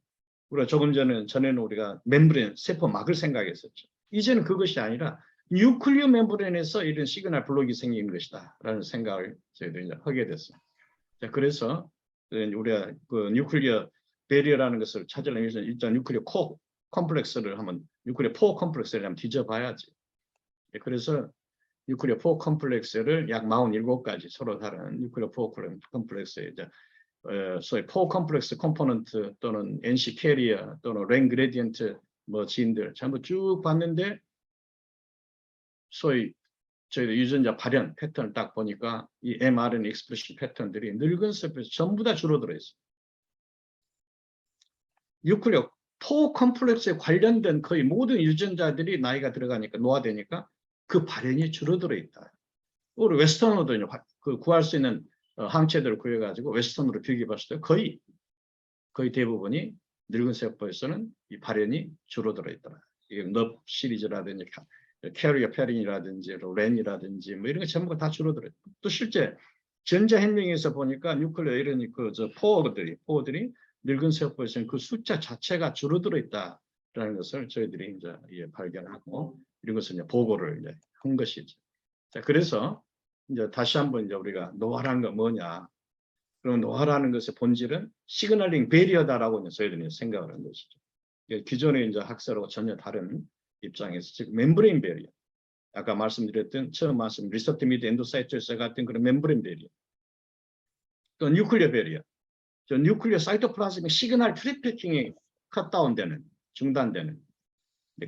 우리가 조금 전에는 우리가 멤브레인, 세포막을 생각했었죠. 이제는 그것이 아니라 뉴클리어 멤브레인에서 이런 시그널 블록이 생기는 것이다 라는 생각을 저희들이 이제 하게 됐어요. 자, 그래서 우리가 그 뉴클리어 베리어라는 것을 찾으려면 일단 뉴클리어 코 컴플렉스를 한번 뉴클리어 포 컴플렉스를 한번 뒤져봐야지. 그래서 뉴클리어 포 컴플렉스를 약 47가지 서로 다른 뉴클리어 포 컴플렉스에 이제 소위 포 컴플렉스 컴포넌트 또는 NC 캐리어 또는 랭 그레디언트 뭐 지인들 전부 쭉 봤는데 소위 저희들 유전자 발현 패턴을 딱 보니까 이 mRNA 익스프레션 패턴들이 늙은 세포에서 전부 다 줄어들어 있어요. 뉴클리어 포 컴플렉스에 관련된 거의 모든 유전자들이 나이가 들어가니까 노화되니까 그 발현이 줄어들어 있다. 우리 웨스턴으로도 그 구할 수 있는 항체들을 구해가지고 웨스턴으로 비교해봤을 때 거의 대부분이 늙은 세포에서는 이 발현이 줄어들어 있더라. 이게 넙 시리즈라든지 캐리어 페린이라든지 렌이라든지 뭐 이런 게 전부 다 줄어들어요. 또 실제 전자현명에서 보니까 뉴클리어 이런 포들이 늙은 세포에서는 그 숫자 자체가 줄어들어 있다라는 것을 저희들이 이제 발견하고 이런 것을 이제 보고를 이제 한 것이죠. 자, 그래서 이제 다시 한번 이제 우리가 노화라는 건 뭐냐? 그럼 노화라는 것의 본질은 시그널링 베리어다라고 이제 저희들이 생각을 한 것이죠. 기존의 이제 학설하고 전혀 다른 입장에서 즉 멤브레인 베리어. 아까 말씀드렸던 처음 말씀 리셉터 미드 엔도사이토스 같은 그런 멤브레인 베리어. 또 뉴클리어 베리어. 저 뉴클리어 사이토플라즈믹 시그널 트래피킹이 컷다운되는 중단되는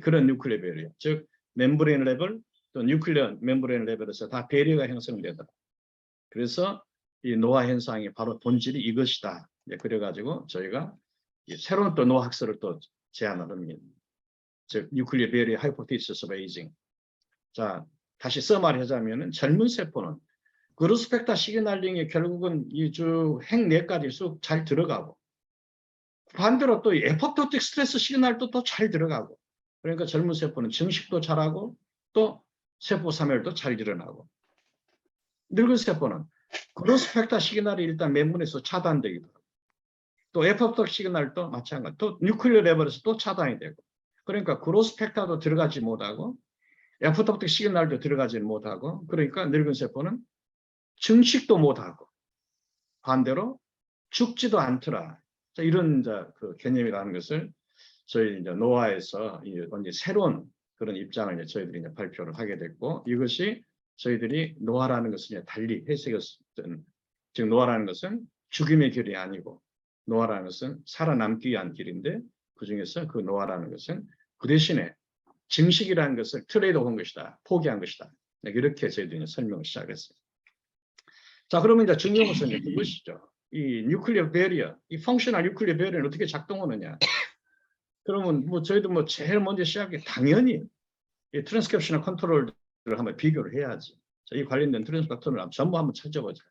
그런 뉴클리어 베리어. 즉 멤브레인 레벨 또 뉴클리어 멤브레인 레벨에서 다 베리어가 형성되더라. 그래서 이 노화 현상이 바로 본질이 이것이다. 그래가지고 저희가 새로운 또 노화 학설을 또 제안을 합니다. 즉 뉴클리어 베리어 하이포테시스 오브 에이징. 자, 다시 써말하자면은 젊은 세포는 그로스 팩터 시그널링이 결국은 이 쭉 핵내까지 쑥 잘 들어가고 반대로 또 에포토틱 스트레스 시그널도 또 잘 들어가고 그러니까 젊은 세포는 증식도 잘하고 또 세포 사멸도 잘 일어나고 늙은 세포는 그로스 팩터 시그널이 일단 멤브레인에서 차단되기도 하고 또 에포프톡 시그널도 마찬가지 또 뉴클리어 레벨에서 또 차단이 되고 그러니까 그로스 팩터도 들어가지 못하고 에포프톡 시그널도 들어가지 못하고 그러니까 늙은 세포는 증식도 못하고 반대로 죽지도 않더라. 자, 이런 이제 그 개념이라는 것을 저희 이제 노화에서 이제 새로운 그런 입장을 이제 저희들이 이제 발표를 하게 됐고 이것이 저희들이 노화라는 것을 이제 달리 해석했던 즉 노화라는 것은 죽음의 길이 아니고 노화라는 것은 살아남기 위한 길인데 그 중에서 그 노화라는 것은 그 대신에 증식이라는 것을 트레이드오프한 것이다. 포기한 것이다. 이렇게 저희들이 설명을 시작했어요. 자, 그러면 이제 중요한 것은 이제 그것이죠. 이 뉴클리어 베리어, 이 펑셔널 뉴클리어 베리어는 어떻게 작동하느냐. 그러면 뭐 저희도 뭐 제일 먼저 시작해 당연히 이 트랜스크립셔널 컨트롤을 한번 비교를 해야지. 자, 이 관련된 트랜스크립셔널 컨트롤을 전부 한번 찾아보자.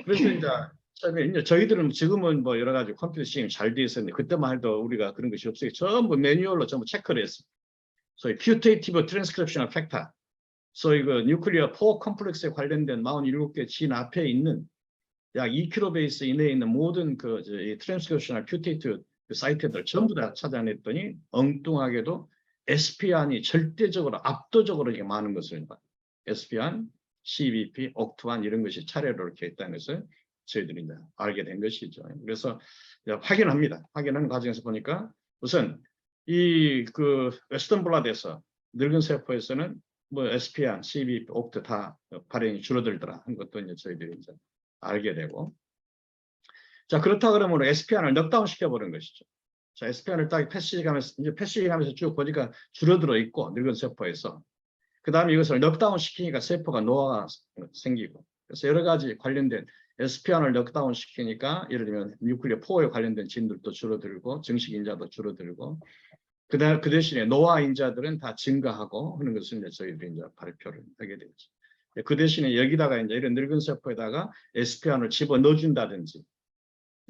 그래서 이제 저희들은 지금은 뭐 여러 가지 컴퓨터 시스템이 잘 돼 있었는데 그때만 해도 우리가 그런 것이 없어요. 전부 매뉴얼로 전부 체크를 했어요. 소위 퓨테이티브 트랜스크립셔널 팩터, 소위 그 뉴클리어 포 컴플렉스에 관련된 47개 진 앞에 있는 약 2kbase 이내에 있는 모든 그 트랜스크립셔널 퓨테이티브 그 사이트들 전부 다 찾아냈더니 엉뚱하게도 SPR이 절대적으로 압도적으로 이게 많은 것을 봐요. SPR, CBP, 옥투안 이런 것이 차례로 이렇게 있다는 것을 저희들이 이제 알게 된 것이죠. 그래서 확인합니다. 확인하는 과정에서 보니까 우선 이 그 웨스턴 블라드에서 늙은 세포에서는 뭐 SPR, CBP, 옥투 다 발행이 줄어들더라 한 것도 이제 저희들이 이제 알게 되고 자 그렇다 그러면 SPR을 넉다운 시켜버린 것이죠. 자 SPR을 딱 패시지가면서 쭉 보니까 줄어들어 있고 늙은 세포에서 그 다음에 이것을 넉다운 시키니까 세포가 노화가 생기고 그래서 여러 가지 관련된 SPR을 넉다운 시키니까 예를 들면 뉴클리어 포에 관련된 진들도 줄어들고 증식 인자도 줄어들고 그 대신에 노화 인자들은 다 증가하고 하는 것을 이제 저희들이 이제 발표를 하게 되죠. 그 대신에 여기다가 이제 이런 늙은 세포에다가 SPR을 집어 넣어준다든지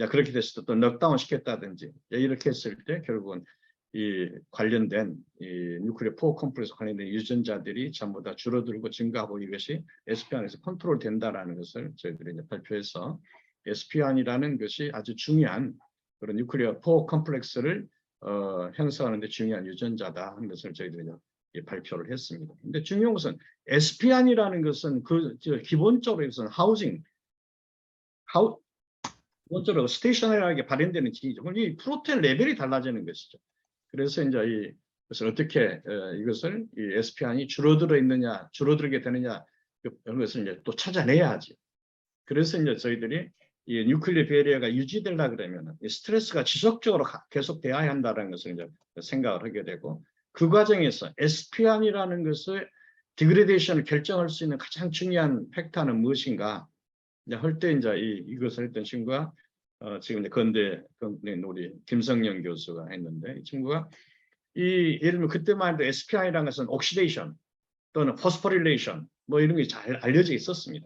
그렇게 됐을 때 또 넉다운 시켰다든지 이렇게 했을 때 결국은 이 관련된 이 뉴클리어 포 컴플렉스 관련된 유전자들이 전부 다 줄어들고 증가하고 이것이 SPR에서 컨트롤 된다라는 것을 저희들이 이제 발표해서 SPR이라는 것이 아주 중요한 그런 뉴클리어 포 컴플렉스를 형성하는 데 중요한 유전자다 하는 것을 저희들이 발표를 했습니다. 근데 중요한 것은 SPR이라는 것은 기본적으로 이것은 기본적으로 스테이셔너리하게 발현되는 기기죠. 이 프로테인 레벨이 달라지는 것이죠. 그래서 이제 이것을 어떻게 이것을 이 SPR이 줄어들어 있느냐, 줄어들게 되느냐 이런 것을 이제 또 찾아내야지. 그래서 이제 저희들이 이 뉴클리어 베리어가 유지되려 그러면 스트레스가 지속적으로 계속돼야 한다는 것을 이제 생각을 하게 되고 그 과정에서 SPR이라는 것을 디그레데이션을 결정할 수 있는 가장 중요한 팩터는 무엇인가? 이제 할 때 이제 이것을 했던 친구가 지금 이제 건대 우리 김성영 교수가 했는데 이 친구가 예를 들면 그때만 해도 SPR이라는 것은 옥시데이션 또는 포스포릴레이션 뭐 이런 게 잘 알려져 있었습니다.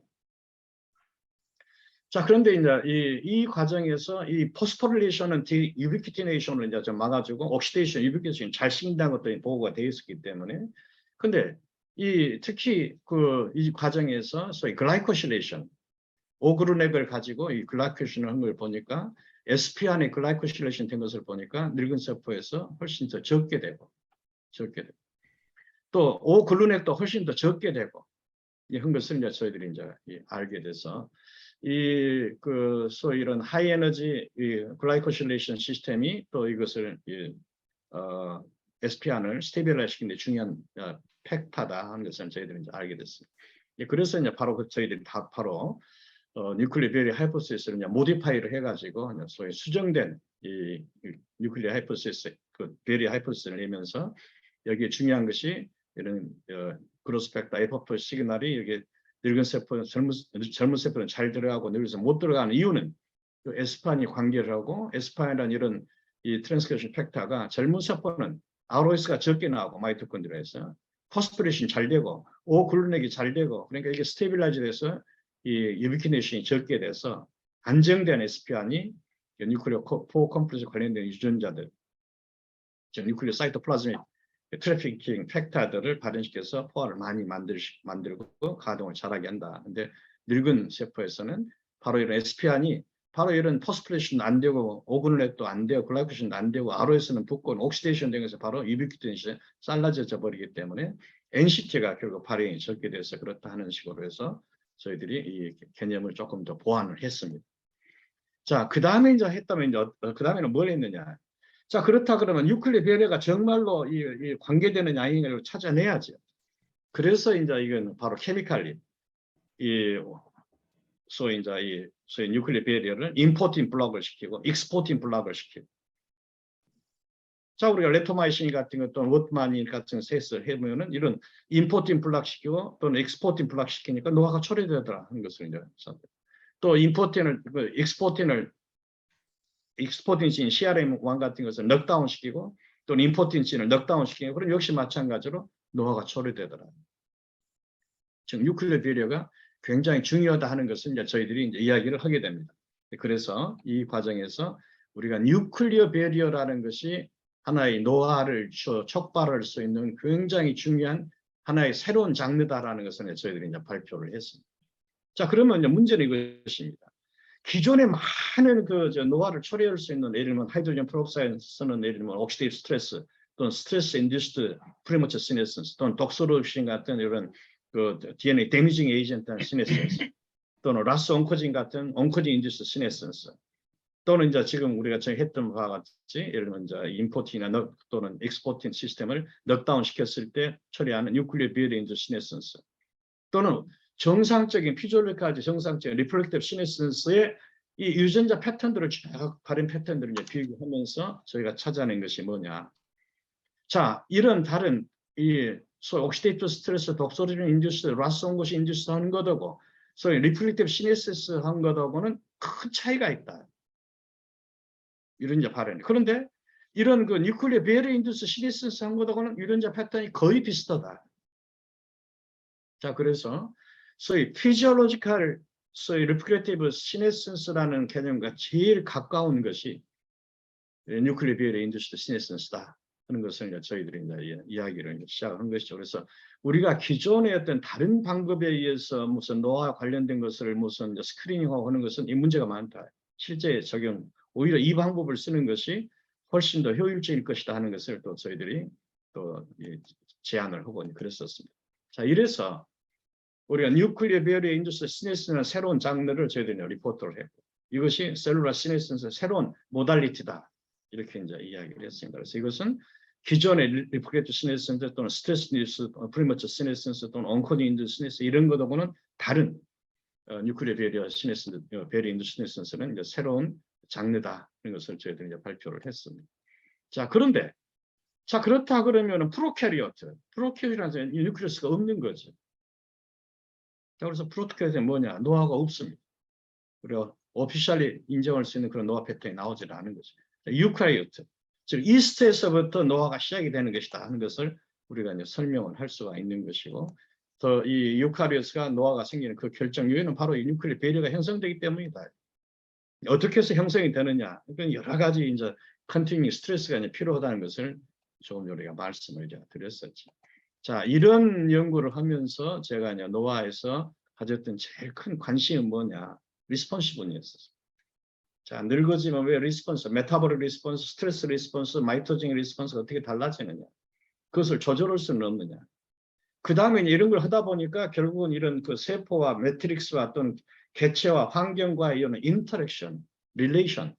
자 그런데 이제 이 과정에서 이 포스포릴레이션은 유비퀴티네이션을 이제 좀 막아주고 옥시데이션, 유비퀴티네이션 잘 식는다는 것들이 보고가 되어 있었기 때문에 근데 특히 이 과정에서 소위 글라이코실레이션 오그루넥을 가지고 이 글라이코실레이션을 한 걸 보니까 SPR의 글라이코실레이션 된 것을 보니까 늙은 세포에서 훨씬 더 적게 되고 또 오글루넥도 훨씬 더 적게 되고 한 것을 이제 저희들이 이제 알게 돼서 소위 이런 하이 에너지 글라이코실레이션 시스템이 또 이것을 SPR을 스테빌라이즈 시키는 데 중요한 팩터다 하는 것을 저희들이 이제 알게 됐습니다. 그래서 이제 바로 저희들이 바로 뉴클리어 베리어 하이포시스를 모디파이를 해가지고 소위 수정된 이 뉴클리어 하이포시스 베리어 하이포시스를 내면서 여기에 중요한 것이 이런 그로스 팩터 에포프 시그널이 여기 늙은 세포는 젊은 세포는 잘 들어가고 늙어서 못 들어가는 이유는 에스파인이 관계를 하고 에스파인이라는 이런 이 트랜스크립션 팩터가 젊은 세포는 ROS가 적게 나오고 마이토콘드리아에서 포스피레이션 잘 되고 오글루넥이 잘 되고 그러니까 이게 스테빌라이즈 돼서 이 유비퀴네이션이 적게 돼서 안정된 SPR이 뉴클리어 포 컴플렉스 관련된 유전자들, 즉 뉴클리어 사이토플라즈믹 트래피킹 팩터들을 발현시켜서 포화를 많이 만들고 가동을 잘하게 한다. 근데 늙은 세포에서는 바로 이런 SPR이 바로 이런 포스플레이션도 안 되고 오그눌렛도 안 되고 글라이코션도 안 되고 ROS는 붙고 옥시데이션 되면서 바로 유비퀴틴이 잘라져 버리기 때문에 NCT가 결국 발행이 적게 돼서 그렇다 하는 식으로 해서 저희들이 이 개념을 조금 더 보완을 했습니다. 자, 그 다음에 이제 했다면 이제 그 다음에는 뭘 했느냐? 자, 그렇다 그러면 뉴클리어 배려가 정말로 이 관계되는 양인을 찾아내야죠. 그래서 이제 이건 바로 케미칼리 이 소위 이제 이 소위 뉴클리어 배리어를 임포팅 블록을 시키고 익스포팅 블록을 시키고. 자, 우리가 레토마이신 같은 것 또는 워트마닌 같은 셋을 해보면은 이런 임포팅 블록 시키고 또는 익스포팅 블록 시키니까 노화가 초래되더라 하는 것을 이제 또 임포팅을 익스포팅 진 CRM1 같은 것을 넉다운 시키고 또는 임포팅 진을 넉다운 시키고 그럼 역시 마찬가지로 노화가 초래되더라. 즉 뉴클리어 배리어가 굉장히 중요하다 하는 것을 이제 저희들이 이제 이야기를 하게 됩니다. 그래서 이 과정에서 우리가 뉴클리어 배리어라는 것이 하나의 노화를 촉발할 수 있는 굉장히 중요한 하나의 새로운 장르다라는 것을 저희들이 이제 발표를 했습니다. 자, 그러면 이제 문제는 이것입니다. 기존에 많은 그 노화를 초래할 수 있는 예를 들면 하이드로겐 프록사이드는 예를 들면 옥시데이티브 스트레스 또는 스트레스 인듀스드 프리머처 시네센스 또는 독소르신 같은 이런 그 DNA 데미징 에이전트한 시네센스 또는 라스 온코진 같은 온코진 인듀스 시네센스 또는 이제 지금 우리가 했던 바와 같이 예를 들면 이제 임포팅이나 또는 익스포팅 시스템을 넉다운 시켰을 때 처리하는 뉴클리어 배리어 인듀스 시네센스 또는 정상적인 피지올로기까지 정상적인 리플렉티브 시네센스의 이 유전자 패턴들을 쭉 발현 패턴들을 이제 비교하면서 저희가 찾아낸 것이 뭐냐? 자, 이런 다른 이 소위 옥시데이티브 스트레스, 독소르진 인듀스, 라스 온것이 인듀스 하는 것하고 소위 리플렉티브 시네센스 한 것하고는 큰 차이가 있다. 이런 이제 발현. 그런데 이런 그 뉴클리어 배리어 인듀스 시네센스 한 것하고는 유전자 패턴이 거의 비슷하다. 자, 그래서 소위 피지올로지컬 소위 리플렉티브 시네센스라는 개념과 제일 가까운 것이 뉴클리어 배리어 인듀스 시네센스다 하는 것을 이제 저희들이 이제 이야기를 시작한 것이죠. 그래서 우리가 기존의 어떤 다른 방법에 의해서 무슨 노화와 관련된 것을 무슨 스크리닝하고 하는 것은 이 문제가 많다. 실제 적용 오히려 이 방법을 쓰는 것이 훨씬 더 효율적일 것이다 하는 것을 또 저희들이 또 제안을 하고 그랬었습니다. 자, 이래서 우리가 뉴클리어 배리어 인듀스 시네센스라는 새로운 장르를 저희들이 리포트를 했고 이것이 셀룰라 시네센스의 새로운 모달리티다 이렇게 이제 이야기를 했습니다. 그래서 이것은 기존의 리플렉티브 시네센스 또는 스트레스 인듀스 프리머처 시네센스 또는 온코딩 인듀스 시네센스 이런 것하고는 다른 뉴클리어 배리어 시네센스 배리어 인듀스 시네센스는 이제 새로운 장르다 이런 것을 저희들이 이제 발표를 했습니다. 자, 그런데 자 그렇다 그러면은 프로캐리어트라는 뉴클리어스가 없는 거죠. 자, 그래서 프로토캐리어트는 뭐냐? 노화가 없습니다. 그리고 오피셜리 인정할 수 있는 그런 노화 패턴이 나오질 않은 거죠. 유카리오트, 즉 이스트에서부터 노화가 시작이 되는 것이다 하는 것을 우리가 이제 설명을 할 수가 있는 것이고, 또 이 유카리오트가 노화가 생기는 그 결정 요인은 바로 이 뉴클리어 배리어가 형성되기 때문이다. 어떻게 해서 형성이 되느냐? 그러니까 여러 가지 이제 컨티뉴 스트레스가 이제 필요하다는 것을 조금 우리가 말씀을 이제 드렸었죠. 자, 이런 연구를 하면서 제가 이제 노화에서 가졌던 제일 큰 관심은 뭐냐? 리스폰시브니였어요. 자, 늙어지면 왜 리스폰스, 메타보릭 리스폰스, 스트레스 리스폰스, 마이토징 리스폰스가 어떻게 달라지느냐? 그것을 조절할 수는 없느냐? 그 다음에 이런 걸 하다 보니까 결국은 이런 그 세포와 매트릭스와 또는 개체와 환경과의 이런 인터랙션, 릴레이션,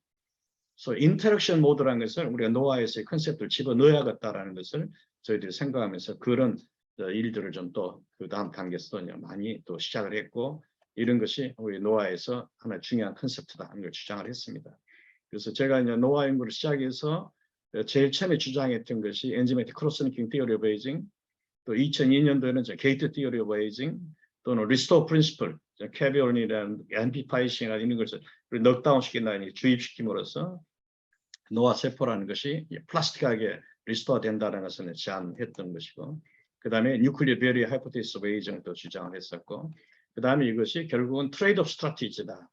인터랙션 모드라는 것을 우리가 노화에서의 컨셉을 집어넣어야겠다라는 것을 저희들이 생각하면서 그런 일들을 좀 또 그 다음 단계에서 많이 또 시작을 했고, 이런 것이 우리 노화에서 하나의 중요한 컨셉트다 하는 걸 주장을 했습니다. 그래서 제가 이제 노화 연구를 시작해서 제일 처음에 주장했던 것이 엔지매틱 크로스링킹 티어리 오브 에이징, 또 2002년도에는 게이트 티어리 오브 에이징, 또는 리스토어 프린시플, 캐비온이라는 앰피파이싱이나 이런 것을 넉다운 시킨다, 주입시킴으로써 노화 세포라는 것이 플라스틱하게 리스토어 된다는 것을 제안했던 것이고, 그 다음에 뉴클리어 배리어 하이포테시스 오브 에이징을 또 주장을 했었고, 그 다음에 이것이 결국은 트레이드 오프 스트라티지다.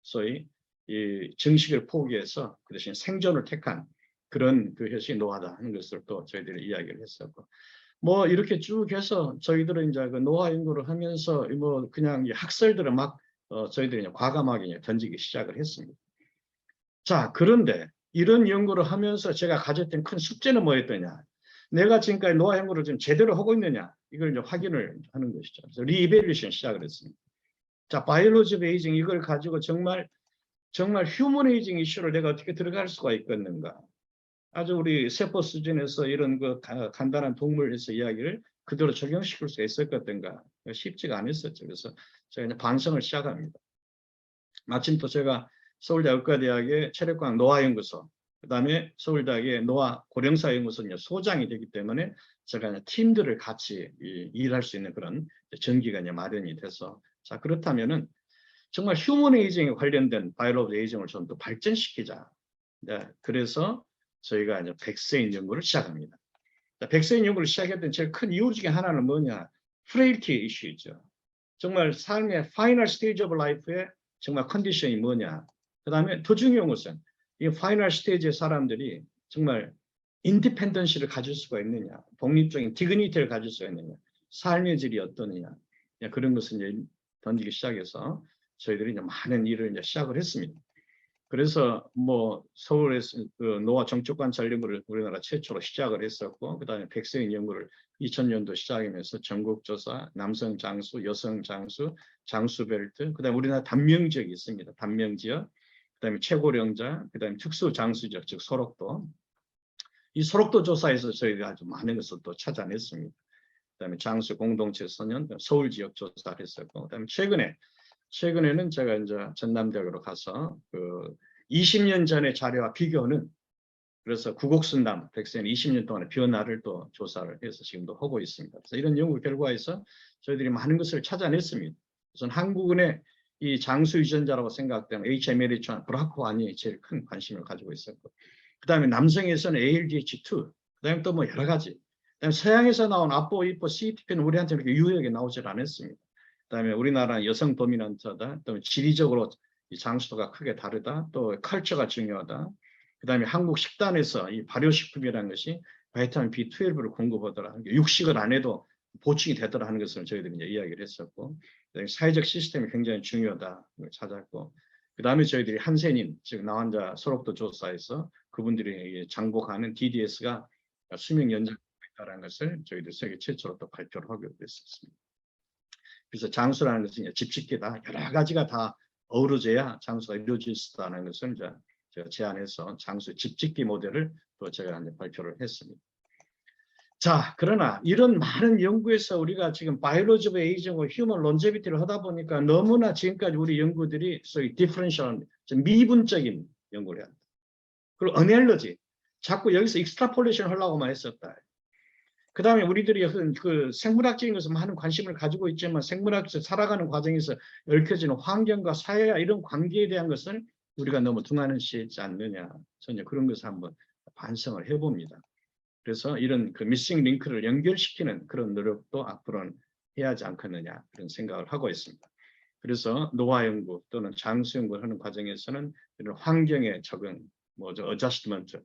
소위 이 정식을 포기해서 그 대신 생존을 택한 그런 그 혈식이 노화다 하는 것을 또 저희들이 이야기를 했었고, 뭐 이렇게 쭉 해서 저희들은 이제 그 노화 연구를 하면서 뭐 그냥 이 학설들을 막 저희들이 이제 과감하게 이제 던지기 시작을 했습니다. 자, 그런데 이런 연구를 하면서 제가 가졌던 큰 숙제는 뭐였더냐? 내가 지금까지 노화 연구를 좀 제대로 하고 있느냐? 이걸 이제 확인을 하는 것이죠. 그래서 리이벨루션 시작을 했습니다. 자, 바이올로지 오브 에이징 이걸 가지고 정말 휴먼 에이징 이슈를 내가 어떻게 들어갈 수가 있겠는가? 아주 우리 세포 수준에서 이런 그 간단한 동물에서 이야기를 그대로 적용시킬 수 있었겠던가? 쉽지가 않았었죠. 그래서 제가 이제 반성을 시작합니다. 마침 또 제가 서울대 의과대학의 체력과학 노화연구소, 그다음에 서울대학의 노화 고령사연구소 소장이 되기 때문에 제가 이제 팀들을 같이 일할 수 있는 그런 전기가 이제 마련이 돼서, 자, 그렇다면은 정말 휴먼 에이징에 관련된 바이올로지 에이징을 좀 더 발전시키자. 네, 그래서 저희가 이제 백세인 연구를 시작합니다. 자, 백세인 연구를 시작했던 제일 큰 이유 중에 하나는 뭐냐? 프레일티 이슈죠. 정말 삶의 파이널 스테이지 오브 라이프의 정말 컨디션이 뭐냐? 그다음에 더 중요한 것은 이 파이널 스테이지의 사람들이 정말 인디펜던시를 가질 수가 있느냐, 독립적인 디그니티를 가질 수가 있느냐, 삶의 질이 어떠느냐, 그런 것을 이제 던지기 시작해서 저희들이 이제 많은 일을 이제 시작을 했습니다. 그래서 뭐 서울에서 그 노화 정책관찰 연구를 우리나라 최초로 시작을 했었고, 그다음에 백세인 연구를 2000년도 시작하면서 전국 조사, 남성 장수, 여성 장수, 장수 벨트, 그다음에 우리나라 단명 지역이 있습니다. 단명 지역, 그다음에 최고령자, 그다음에 특수 장수 지역, 즉 소록도. 이 소록도 조사에서 저희가 아주 많은 것을 또 찾아냈습니다. 그다음에 장수 공동체 선언, 서울 지역 조사를 했었고, 그다음에 최근에는 제가 이제 전남대학으로 가서 그 20년 전의 자료와 비교는, 그래서 구곡순담 백세인 20년 동안의 변화를 또 조사를 해서 지금도 하고 있습니다. 그래서 이런 연구 결과에서 저희들이 많은 것을 찾아냈습니다. 우선 한국은의 이 장수 유전자라고 생각되는 HMLH1 브라코안이 제일 큰 관심을 가지고 있었고, 그 다음에 남성에서는 ALDH2, 그 다음에 또 뭐 여러 가지, 그다음에 서양에서 나온 아포, 이포, CETP는 우리한테 그렇게 유효하게 나오질 않았습니다. 그다음에 우리나라 여성 도미넌트다, 또 지리적으로 이 장수도가 크게 다르다, 또 컬처가 중요하다. 그다음에 한국 식단에서 이 발효식품이라는 것이 바이타민 B12를 공급하더라, 육식을 안 해도 보충이 되더라 하는 것을 저희들이 이제 이야기를 했었고, 그다음에 사회적 시스템이 굉장히 중요하다 찾았고, 그다음에 저희들이 한센인, 즉 나환자 소록도 조사에서 그분들이 장복하는 DDS가 수명 연장이 있다는 것을 저희들 세계 최초로 또 발표를 하게 됐었습니다. 그래서 장수라는 것은 이제 집짓기다, 여러 가지가 다 어우러져야 장수가 이루어질 수 있다는 것을 이제 제가 제안해서 장수 집짓기 모델을 또 제가 이제 발표를 했습니다. 자, 그러나 이런 많은 연구에서 우리가 지금 바이올로지 오브 에이징과 휴먼 론제비티를 하다 보니까 너무나 지금까지 우리 연구들이 소위 디퍼런셜한 미분적인 연구를 한다. 그리고 어넬러지, 자꾸 여기서 익스트라폴레이션 하려고만 했었다. 그 다음에 우리들이 그 생물학적인 것에 많은 관심을 가지고 있지만 생물학에서 살아가는 과정에서 얽혀지는 환경과 사회와 이런 관계에 대한 것을 우리가 너무 등한시하지 않느냐, 전혀 그런 것을 한번 반성을 해봅니다. 그래서 이런 그 미싱 링크를 연결시키는 그런 노력도 앞으로는 해야 하지 않겠느냐, 그런 생각을 하고 있습니다. 그래서 노화 연구 또는 장수 연구를 하는 과정에서는 이런 환경의 적응, 어저스트먼트,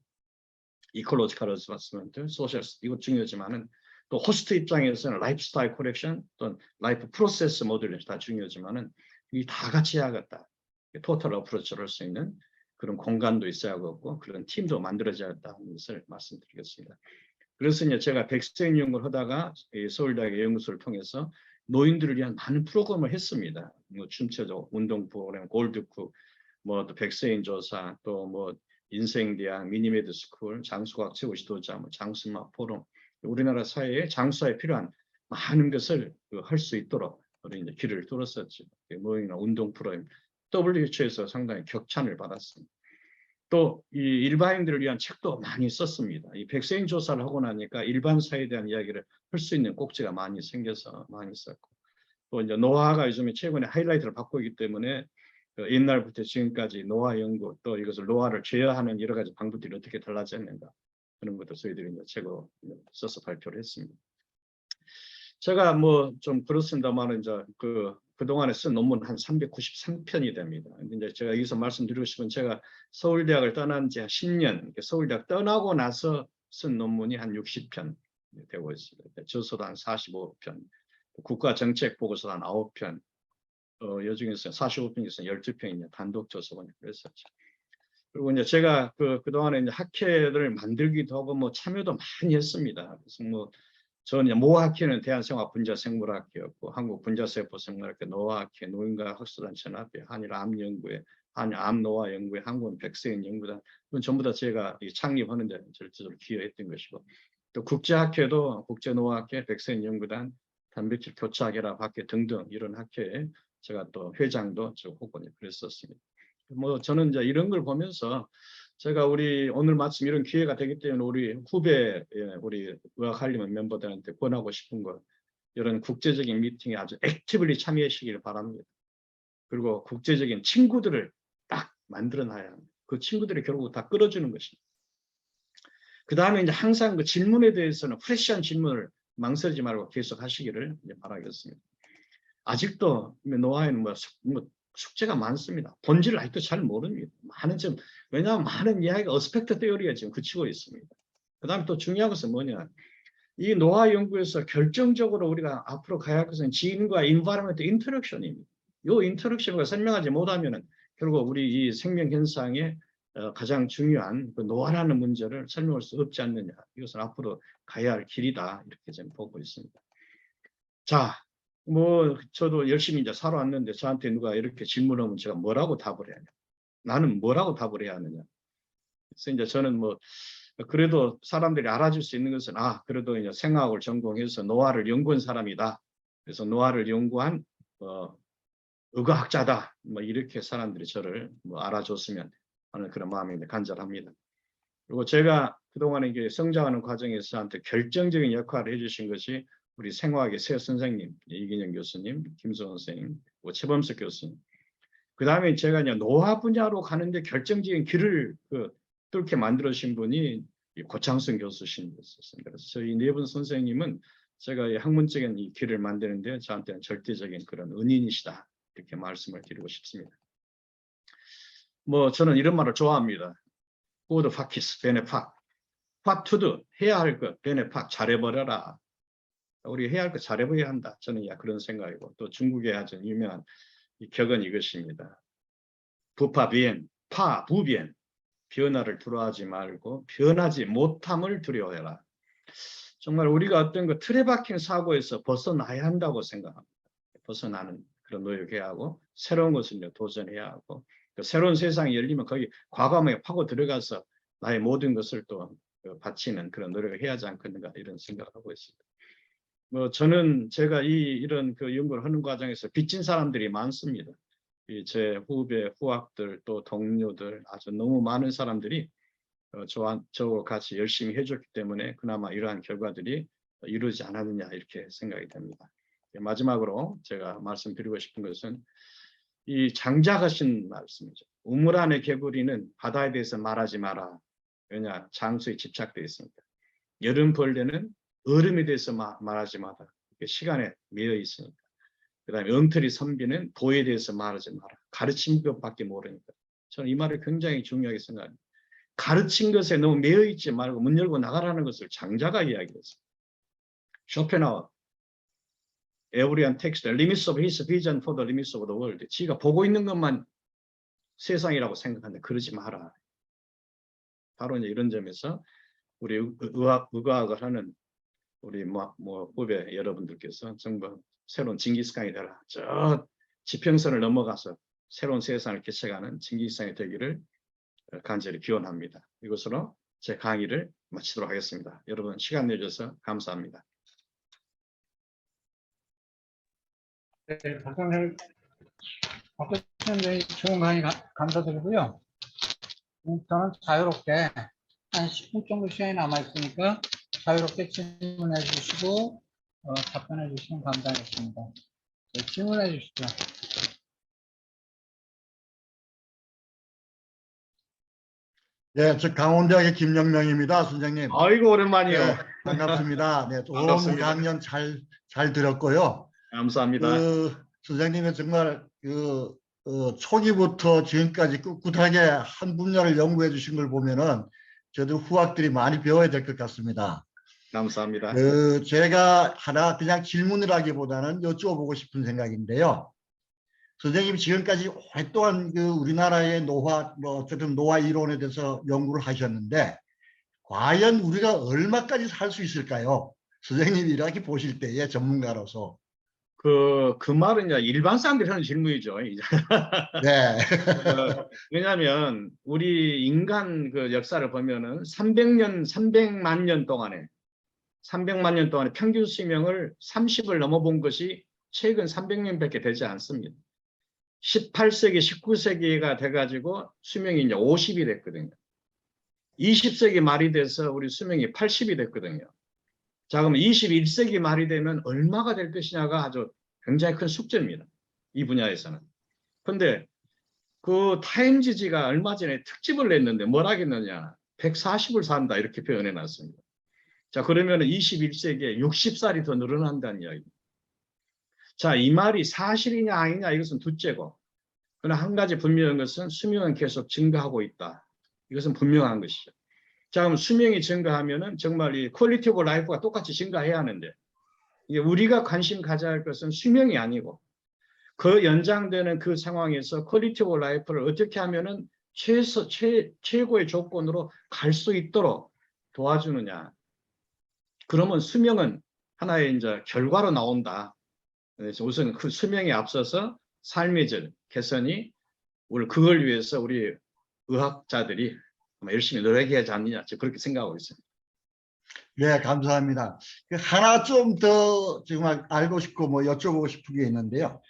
이콜로지컬 어저스트먼트, 소셜, 이거 중요하지만은 또 호스트 입장에서는 라이프 스타일 코렉션 또는 라이프 프로세스 모델이 다 중요하지만은 이 다 같이 해야겠다. 토탈 어프로치를 할 수 있는 그런 공간도 있어야겠고 그런 팀도 만들어져야 한다는 것을 말씀드리겠습니다. 그래서 이제 제가 백세인 연구를 하다가 서울대학의 연구소를 통해서 노인들을 위한 많은 프로그램을 했습니다. 뭐 춤춰줘 운동 프로그램, 골드쿡, 뭐 또 백세인 조사, 또 뭐 인생대학, 미니메드 스쿨, 장수과학 최고 지도자, 뭐 장수마 포럼, 우리나라 사회에 장수에 필요한 많은 것을 할 수 있도록 우리 이제 길을 뚫었었죠. 노인이나 운동 프로그램, WHO에서 상당히 격찬을 받았습니다. 또 이 일반인들을 위한 책도 많이 썼습니다. 이 백세인 조사를 하고 나니까 일반 사회에 대한 이야기를 할 수 있는 꼭지가 많이 생겨서 많이 썼고, 또 이제 노화가 요즘에 최근에 하이라이트를 받고 있기 때문에 옛날부터 지금까지 노화 연구, 또 이것을 노화를 제어하는 여러 가지 방법들이 어떻게 달라졌는가, 그런 것도 저희들이 이제 책으로 써서 발표를 했습니다. 제가 뭐 좀 그렇습니다만 이제 그동안에 쓴 논문 한 393편이 됩니다. 근데 이제 제가 여기서 말씀드리고 싶은 제가 서울대학을 떠난 지 한 10년, 저울대학 떠나고 나서 쓴 논문이 한 60편 되고 있습니다. 저서도 한 45편, 국가정책보고서도 한 9편, 여중에서 45편에서 12편이 단독 저서본이 그랬었죠. 그리고 이제 제가 그동안에 이제 학회를 만들기도 하고 뭐 참여도 많이 했습니다. 그래서 뭐 저는 모학회는 대한생화분자생물학회였고 한국분자세포생물학회, 노화학회, 노인과학술단체연합회, 한일암연구회, 한일암노화연구회, 한국백세인연구단 이건 전부 다 제가 창립하는 데 절대적으로 기여했던 것이고 또 국제학회도 국제노화학회, 백세인연구단, 단백질 교차결합학회 등등 이런 학회에 제가 또 회장도 저 혹은 그랬었습니다. 뭐 저는 이제 이런 걸 보면서 제가 오늘 마침 이런 기회가 되기 때문에 우리 후배 우리 의학한림원 멤버들한테 권하고 싶은 것 이런 국제적인 미팅에 아주 액티브리 참여하시길 바랍니다. 그리고 국제적인 친구들을 딱 만들어놔야 합니다. 그 친구들이 결국 다 끌어주는 것입니다. 그 다음에 이제 항상 그 질문에 대해서는 프레시한 질문을 망설이지 말고 계속 하시기를 바라겠습니다. 아직도 노화에는 뭐 숙제가 많습니다. 본질을 아직도 잘 모릅니다. 왜냐하면 많은 이야기가 어스펙트 테오리가 지금 그치고 있습니다. 그 다음에 또 중요한 것은 뭐냐. 이 노화 연구에서 결정적으로 우리가 앞으로 가야 할 것은 지인과 인바이러먼트 인터랙션입니다. 이 인터랙션을 설명하지 못하면 결국 우리 이 생명 현상의 가장 중요한 그 노화라는 문제를 설명할 수 없지 않느냐. 이것은 앞으로 가야 할 길이다. 이렇게 저는 보고 있습니다. 자, 뭐 저도 열심히 이제 살아왔는데 저한테 누가 이렇게 질문하면 제가 뭐라고 답을 해야 하냐. 나는 뭐라고 답을 해야 하느냐. 그래서 이제 저는 뭐 그래도 사람들이 알아줄 수 있는 것은 그래도 이제 생화학을 전공해서 노화를 연구한 사람이다. 그래서 노화를 연구한 의과학자다. 뭐 이렇게 사람들이 저를 뭐 알아줬으면 하는 그런 마음이 간절합니다. 그리고 제가 그동안에 이게 성장하는 과정에서 저한테 결정적인 역할을 해주신 것이 우리 생화학의 새 선생님, 이기영 교수님, 김소원 선생님, 최범석 교수님. 그 다음에 제가 이제 노화 분야로 가는데 결정적인 길을 뚫게 만들어주신 분이 고창순 교수님이었습니다. 그래서 저희 네 분 선생님은 제가 이 학문적인 이 길을 만드는데 저한테는 절대적인 그런 은인이시다. 이렇게 말씀을 드리고 싶습니다. 뭐 저는 이런 말을 좋아합니다. Good practice, bene fac. What to do? 해야 할 것, bene fac. 잘해버려라. 우리 해야 할 거 잘해봐야 한다. 저는 그런 생각이고 또 중국의 아주 유명한 이 격은 이것입니다. 부파비엔, 파부비엔. 변화를 두려워하지 말고 변하지 못함을 두려워해라. 정말 우리가 어떤 그 틀에 박힌 사고에서 벗어나야 한다고 생각합니다. 벗어나는 그런 노력해야 하고 새로운 것을 도전해야 하고 새로운 세상이 열리면 거기 과감하게 파고 들어가서 나의 모든 것을 또 바치는 그런 노력을 해야 하지 않겠는가 이런 생각을 하고 있습니다. 뭐 저는 제가 이런 연구를 하는 과정에서 빚진 사람들이 많습니다. 제 후배, 후학들 또 동료들 아주 너무 많은 사람들이 저와 같이 열심히 해줬기 때문에 그나마 이러한 결과들이 이루어지지 않았느냐 이렇게 생각이 됩니다. 마지막으로 제가 말씀드리고 싶은 것은 이 장작하신 말씀이죠. 우물 안의 개구리는 바다에 대해서 말하지 마라. 왜냐 장소에 집착되어 있습니다. 여름 벌레는 얼음에 대해서 말하지 마라. 시간에 매여 있으니까. 그 다음에 엉터리 선비는 도에 대해서 말하지 마라. 가르친 것밖에 모르니까. 저는 이 말을 굉장히 중요하게 생각합니다. 가르친 것에 너무 매여있지 말고 문 열고 나가라는 것을 장자가 이야기했어요. 쇼펜하워, Everyone takes the limits of his vision for the limits of the world. 지가 보고 있는 것만 세상이라고 생각하는데 그러지 마라. 바로 이제 이런 점에서 우리 의과학을 하는 우리 후배 여러분들께서 정말 새로운 징기스칸이 되라. 저 지평선을 넘어가서 새로운 세상을 개척하는 징기스칸이 되기를 간절히 기원합니다. 이것으로 제 강의를 마치도록 하겠습니다. 여러분 시간 내주셔서 감사합니다. 네, 박선생 좋은 강의 감사드리고요. 저는 자유롭게 한 10분 정도 시간이 남아있으니까 자유롭게 질문해 주시고 답변해 주시면 감사하겠습니다. 네, 질문해 주시죠. 네, 저 강원대학의 김영명입니다, 선생님. 아이고 오랜만이요. 네, 반갑습니다. 네, 좋은 반갑습니다. 강연 잘 들었고요. 감사합니다. 선생님은 정말 초기부터 지금까지 꿋꿋하게 한 분야를 연구해 주신 걸 보면은 저도 후학들이 많이 배워야 될 것 같습니다. 감사합니다. 제가 하나 그냥 질문을 하기보다는 여쭤보고 싶은 생각인데요. 선생님이 지금까지 오랫동안 우리나라의 노화, 어쨌든 노화 이론에 대해서 연구를 하셨는데, 과연 우리가 얼마까지 살 수 있을까요? 선생님이 이렇게 보실 때에 전문가로서. 그 말은 이제 일반 사람들이 하는 질문이죠. 네. 왜냐하면 우리 인간 그 역사를 보면은 300만 년 동안에 평균 수명을 30을 넘어본 것이 최근 300년밖에 되지 않습니다. 18세기, 19세기가 돼가지고 수명이 이제 50이 됐거든요. 20세기 말이 돼서 우리 수명이 80이 됐거든요. 자, 그럼 21세기 말이 되면 얼마가 될 것이냐가 아주 굉장히 큰 숙제입니다. 이 분야에서는. 근데 그 타임지지가 얼마 전에 특집을 냈는데 뭘 하겠느냐. 140을 산다 이렇게 표현해 놨습니다. 자, 그러면 21세기에 60살이 더 늘어난다는 이야기입니다. 자, 이 말이 사실이냐 아니냐 이것은 둘째고, 그러나 한 가지 분명한 것은 수명은 계속 증가하고 있다. 이것은 분명한 것이죠. 자, 그럼 수명이 증가하면은 정말 이 퀄리티 오브 라이프가 똑같이 증가해야 하는데, 이게 우리가 관심 가져야 할 것은 수명이 아니고 그 연장되는 그 상황에서 퀄리티 오브 라이프를 어떻게 하면은 최고의 조건으로 갈 수 있도록 도와주느냐. 그러면 수명은 하나의 이제 결과로 나온다. 그래서 우선 그 수명에 앞서서 삶의 질 개선이 우리 그걸 위해서 우리 의학자들이 열심히 노력해야지 않느냐, 그렇게 생각하고 있습니다. 네, 감사합니다. 하나 좀 더 정말 알고 싶고 여쭤보고 싶은 게 있는데요.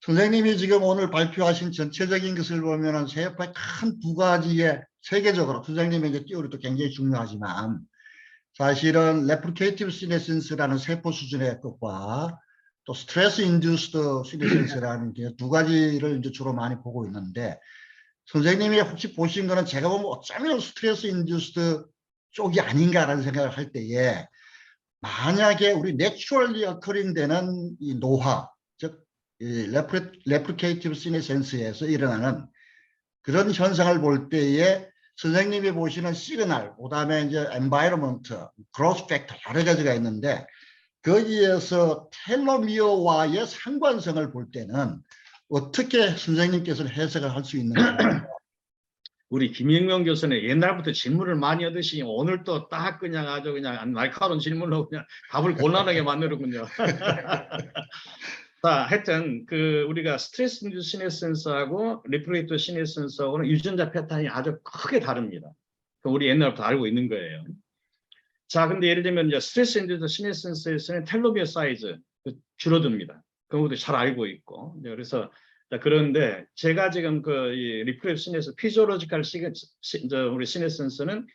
선생님이 지금 오늘 발표하신 전체적인 것을 보면은 세포의 큰 두 가지의 세계적으로 선생님에게 띄우리도 굉장히 중요하지만, 사실은 레플리케이티브 시네센스라는 세포 수준의 것과 또 스트레스 인듀스드 시네센스라는 게 두 가지를 이제 주로 많이 보고 있는데, 선생님이 혹시 보신 거는 제가 보면 어쩌면 스트레스 인듀스드 쪽이 아닌가라는 생각을 할 때에, 만약에 우리 내추럴리 어커링 되는 이 노화, 즉 레플리케이티브 시네센스에서 일어나는 그런 현상을 볼 때에 선생님이 보시는 시그널, 그다음에 이제 엔바이러먼트, 그로스 팩터 여러 가지가 있는데, 거기에서 텔로미어와의 상관성을 볼 때는 어떻게 선생님께서는 해석을 할 수 있는가요? 우리 김영명 교수는 옛날부터 질문을 많이 하듯이 오늘 또 딱 그냥 아주 그냥 날카로운 질문으로 그냥 답을 곤란하게 만드는군요. 자, 하여튼 우리가 스트레스 인듀스 시네센스하고 리플레이터 시네센스하고는 유전자 패턴이 아주 크게 다릅니다. 우리 옛날부터 알고 있는 거예요. 자, 근데 예를 들면 이제 스트레스 인듀스 시네센스에서는 텔로미어 사이즈 줄어듭니다. 그것도 잘 알고 있고. 그래서 그런데 제가 지금 이 리플레이터 시네센스 피지올로지컬 우리 시네센스는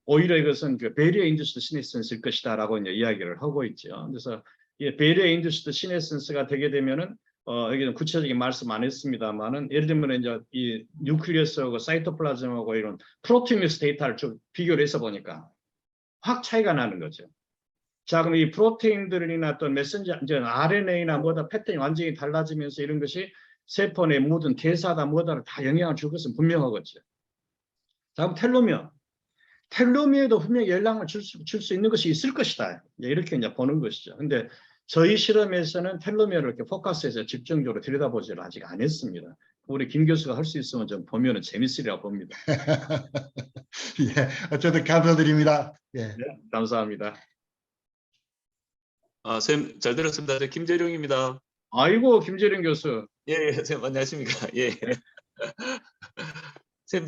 오히려 이것은 베리어 인듀스드 시네센스일 것이다라고 이제 이야기를 하고 있죠. 그래서 이 베리어 인듀스드 시네센스가 되게 되면은 여기는 구체적인 말씀 안 했습니다만은, 예를 들면 이제 이 뉴클리어스하고 사이토플라즘하고 이런 프로티미스 데이터를 좀 비교를 해서 보니까 확 차이가 나는 거죠. 자, 그럼 이 프로테인들이나 또 메신저, 이제 RNA나 뭐다 패턴이 완전히 달라지면서 이런 것이 세포 내 모든 대사다 뭐다를 다 영향을 줄 것은 분명하겠죠. 자, 그럼 텔로미어에도 분명히 영향을 줄 수 있는 것이 있을 것이다. 이렇게 이제 보는 것이죠. 근데 저희 실험에서는 텔로미어를 이렇게 포커스해서 집중적으로 들여다보지를 아직 안 했습니다. 우리 김 교수가 할 수 있으면 좀 보면은 재밌으리라 봅니다. 예, 어쨌든 감사드립니다. 예. 네, 감사합니다. 쌤, 잘 들었습니다. 저 김재룡입니다. 아이고, 김재룡 교수. 예, 쌤, 안녕하십니까. 예. 쌤,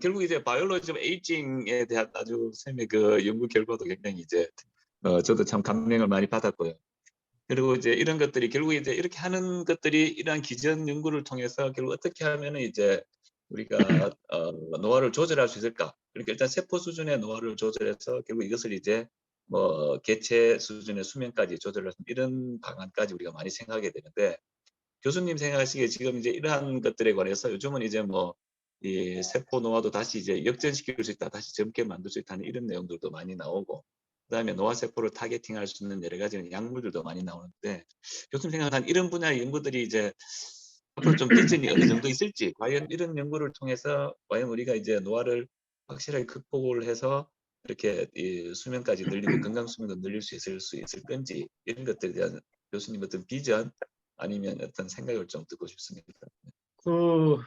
결국 이제 바이올로지 에이징에 대한 아주 쌤의 그 연구 결과도 굉장히 이제, 저도 참 감명을 많이 받았고요. 그리고 이제 이런 것들이 결국 이제 이렇게 하는 것들이 이러한 기전 연구를 통해서 결국 어떻게 하면은 이제 우리가 노화를 조절할 수 있을까? 그러니까 일단 세포 수준의 노화를 조절해서 결국 이것을 이제 뭐 개체 수준의 수명까지 조절할 수 있는 이런 방안까지 우리가 많이 생각하게 되는데, 교수님 생각하시기에 지금 이제 이러한 것들에 관해서 요즘은 이제 뭐 이 세포 노화도 다시 이제 역전시킬 수 있다, 다시 젊게 만들 수 있다는 이런 내용들도 많이 나오고, 그다음에 노화 세포를 타겟팅할 수 있는 여러 가지 약물들도 많이 나오는데, 교수님 생각한 이런 분야의 연구들이 이제 앞으로 좀 비전이 어느 정도 있을지, 과연 이런 연구를 통해서 과연 우리가 이제 노화를 확실하게 극복을 해서 이렇게 이 수명까지 늘리고 건강 수명도 늘릴 수 있을 건지, 이런 것들에 대한 교수님 어떤 비전 아니면 어떤 생각을 좀 듣고 싶습니다. 그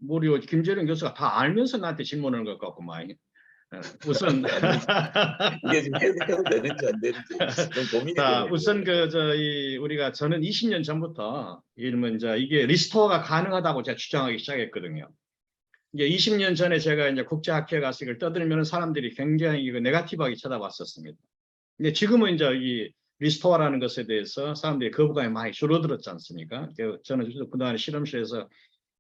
우리 김재룡 교수가 다 알면서 나한테 질문하는 것 같구만. 우선 이게 지금 해도 되는지 안 되는지 좀 고민이 자, 되네요. 우선 저는 20년 전부터 이러면 이제 이게 리스토어가 가능하다고 제가 주장하기 시작했거든요. 이제 20년 전에 제가 이제 국제학회 가서 이걸 떠들면 사람들이 굉장히 이거 네거티브하게 쳐다봤었습니다. 근데 지금은 이제 이 리스토어라는 것에 대해서 사람들이 거부감이 많이 줄어들었지 않습니까? 저는 그동안 실험실에서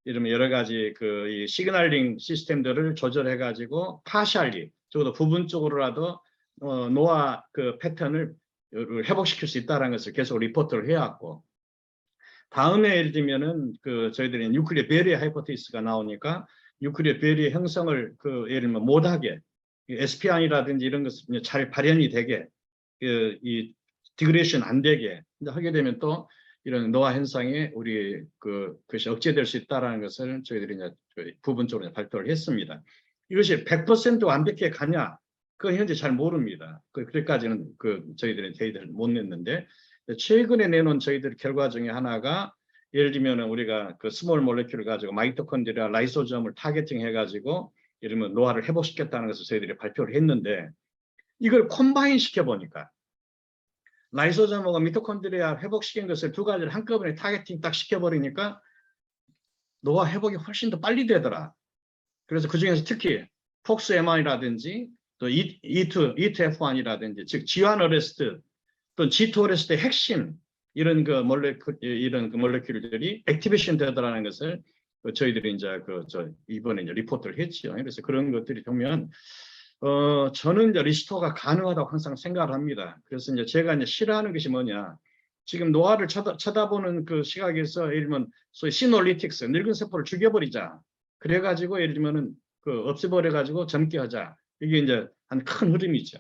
이러면 여러 가지 이 시그널링 시스템들을 조절해 가지고 파셜리, 적어도 부분적으로라도 노화 그 패턴을 회복시킬 수 있다는 것을 계속 리포트를 해왔고, 다음에 예를 들면은 저희들이 뉴클리어 베리어 하이포테시스가 나오니까 뉴클리어 베리어 형성을 예를 들면 못하게 SPI라든지 이런 것을 잘 발현이 되게 이 디그레이션 안 되게 하게 되면 또 이런 노화 현상이 그것이 억제될 수 있다는 것을 저희들이 이제 부분적으로 발표를 했습니다. 이것이 100% 완벽하게 가냐? 그건 현재 잘 모릅니다. 그때까지는 저희들이 데이터를 못 냈는데, 최근에 내놓은 저희들 결과 중에 하나가 예를 들면 우리가 스몰 몰레큘을 가지고 마이토콘드리아 라이소점을 타겟팅 해가지고 이러면 노화를 회복시켰다는 것을 저희들이 발표를 했는데, 이걸 콤바인 시켜보니까 라이소점하고 미토콘드리아 회복시킨 것을 두 가지를 한꺼번에 타겟팅 딱 시켜버리니까 노화 회복이 훨씬 더 빨리 되더라. 그래서 그 중에서 특히 폭스MR이라든지 또 E2F1이라든지 즉 G1 어레스트 또 G2 어레스트의 핵심 이런 몰레큘들이 액티베이션 되더라는 것을 저희들이 이제 이번에 이제 리포트를 했죠. 그래서 그런 것들이 보면 저는 이제 리스토어가 가능하다고 항상 생각을 합니다. 그래서 이제 제가 이제 싫어하는 것이 뭐냐, 지금 노화를 쳐다보는 그 시각에서 예를 들면 소위 시놀리틱스, 늙은 세포를 죽여버리자. 그래가지고 예를 들면은 없애버려가지고 젊게 하자. 이게 이제 한 큰 흐름이죠.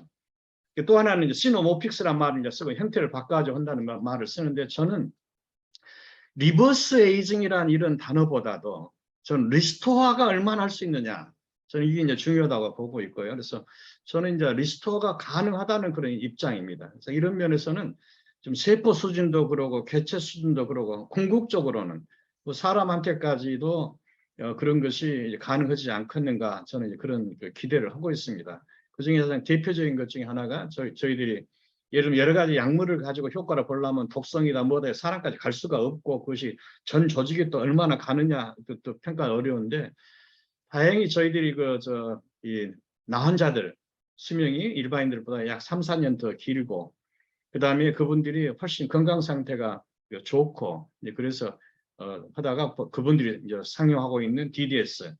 또 하나는 이제 시노모픽스란 말을 이제 쓰고 형태를 바꿔가지고 한다는 말을 쓰는데, 저는 리버스 에이징이라는 이런 단어보다도 저는 리스토어가 얼마나 할 수 있느냐, 저는 이게 이제 중요하다고 보고 있고요. 그래서 저는 이제 리스토어가 가능하다는 그런 입장입니다. 그래서 이런 면에서는 좀 세포 수준도 그러고 개체 수준도 그러고 궁극적으로는 사람한테까지도 그런 것이 가능하지 않겠는가, 저는 이제 그런 기대를 하고 있습니다. 그 중에서 대표적인 것 중에 하나가 저희들이 예를 들면 여러 가지 약물을 가지고 효과를 보려면 독성이다 뭐다 사람까지 갈 수가 없고, 그것이 전 조직에 또 얼마나 가느냐 또 평가가 어려운데, 다행히 저희들이 이 나환자들 수명이 일반인들보다 약 3, 4년 더 길고, 그 다음에 그분들이 훨씬 건강 상태가 좋고, 그래서 하다가 그분들이 이제 상용하고 있는 DDS,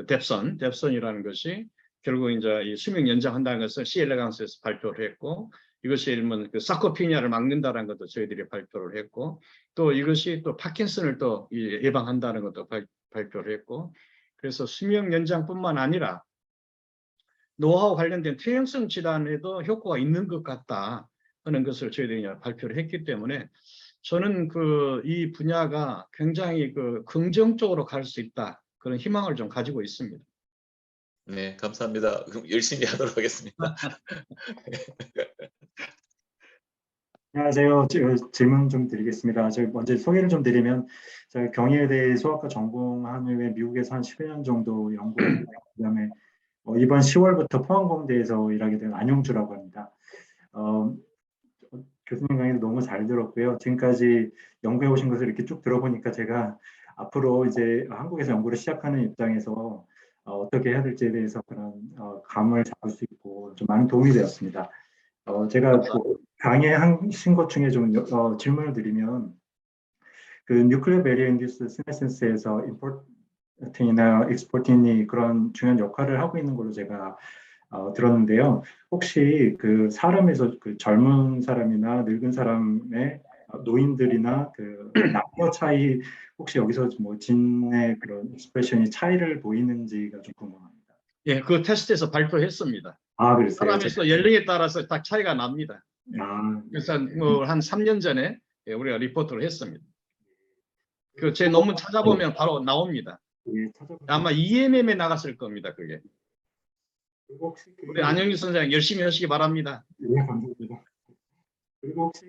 뎁선이라는 것이 결국 이제 이 수명 연장한다는 것을 C-엘레강스에서 발표를 했고, 이것이 예를 들면 사코피니아를 막는다는 것도 저희들이 발표를 했고, 또 이것이 또 파킨슨을 또 예방한다는 것도 발표를 했고, 그래서 수명 연장뿐만 아니라 노화와 관련된 퇴행성 질환에도 효과가 있는 것 같다 하는 것을 저희들이 발표를 했기 때문에, 저는 이 분야가 굉장히 긍정적으로 갈 수 있다, 그런 희망을 좀 가지고 있습니다. 네, 감사합니다. 그럼 열심히 하도록 하겠습니다. 안녕하세요. 질문 좀 드리겠습니다. 먼저 소개를 좀 드리면, 제가 경희대 수학과 전공한 후에 미국에서 한 10여 년 정도 연구를 했고, 그다음에 이번 10월부터 포항공대에서 일하게 된 안용주라고 합니다. 교수님 강의도 너무 잘 들었고요. 지금까지 연구해 오신 것을 이렇게 쭉 들어보니까 제가 앞으로 이제 한국에서 연구를 시작하는 입장에서 어떻게 해야 될지에 대해서 그런 감을 잡을 수 있고 좀 많은 도움이 되었습니다. 제가 강의하신 것 중에 좀 질문을 드리면, 뉴클리어 베리어 인듀스 시네센스에서 임포틴이나 익스포틴이 그런 중요한 역할을 하고 있는 걸로 제가 들었는데요. 혹시 사람에서 젊은 사람이나 늙은 사람의 노인들이나 그 남녀 차이 혹시 여기서 뭐 진의 그런 익스프레션이 차이를 보이는지가 좀 궁금합니다. 예, 그 테스트에서 발표했습니다. 아, 그랬어요. 사람의 수 연령에 따라서 딱 차이가 납니다. 아, 그래서 뭐 한 3년 전에 우리가 리포트를 했습니다. 그 제 논문 찾아보면 바로 나옵니다. 예, 찾아보세요. 아마 EMM에 나갔을 겁니다. 그게. 그리고 혹시 우리 안영규 선생 열심히 하시기 바랍니다. 네, 감사합니다. 그리고 혹시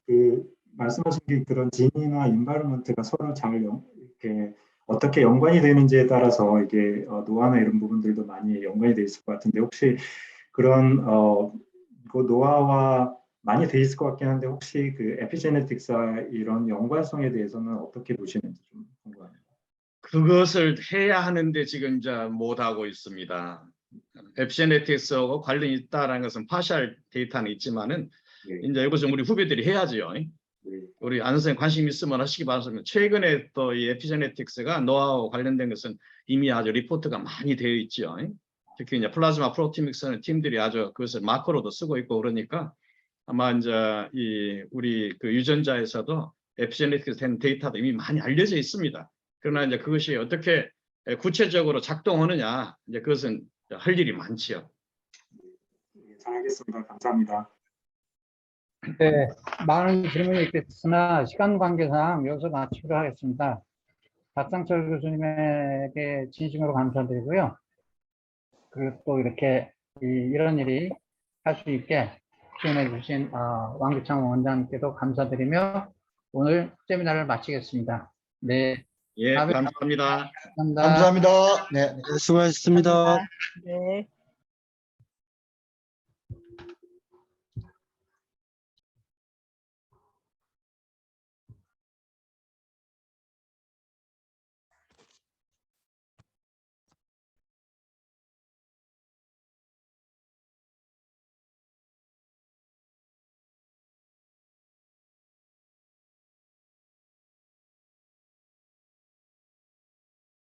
그 말씀하신 게 그런 진이나 인바이러먼트가 서로 잘 이렇게 어떻게 연관이 되는지에 따라서 이게 노화나 이런 부분들도 많이 연관이 돼 있을 것 같은데 혹시 그런 그 노화와 많이 돼 있을 것 같긴 한데 혹시 그 에피제네틱스와 이런 연관성에 대해서는 어떻게 보시는지 좀 궁금합니다. 그것을 해야 하는데 지금 이제 못하고 있습니다. 에피제네틱스하고 관련이 있다라는 것은 파셜 데이터는 있지만은 네, 이제 이것은 우리 후배들이 해야죠. 네, 우리 안 선생님 관심 있으면 하시기 바랍니다. 최근에 또 이 에피제네틱스가 노화와 관련된 것은 이미 아주 리포트가 많이 되어 있죠. 특히 이제 플라즈마 프로티믹스는 팀들이 아주 그것을 마커로도 쓰고 있고 그러니까 아마 이제 이 우리 그 유전자에서도 에피제네틱스 된 데이터도 이미 많이 알려져 있습니다. 그러나 이제 그것이 어떻게 구체적으로 작동하느냐 이제 그것은 할 일이 많지요. 네, 잘 알겠습니다. 감사합니다. 네, 많은 질문이 있겠으나 시간 관계상 여기서 마치도록 하겠습니다. 박상철 교수님에게 진심으로 감사드리고요. 그리고 또 이렇게 이런 일이 할 수 있게 지원해 주신 왕규창 원장님께도 감사드리며 오늘 세미나를 마치겠습니다. 네, 예, 다음에 감사합니다. 감사합니다. 감사합니다. 네. 수고하셨습니다. 네.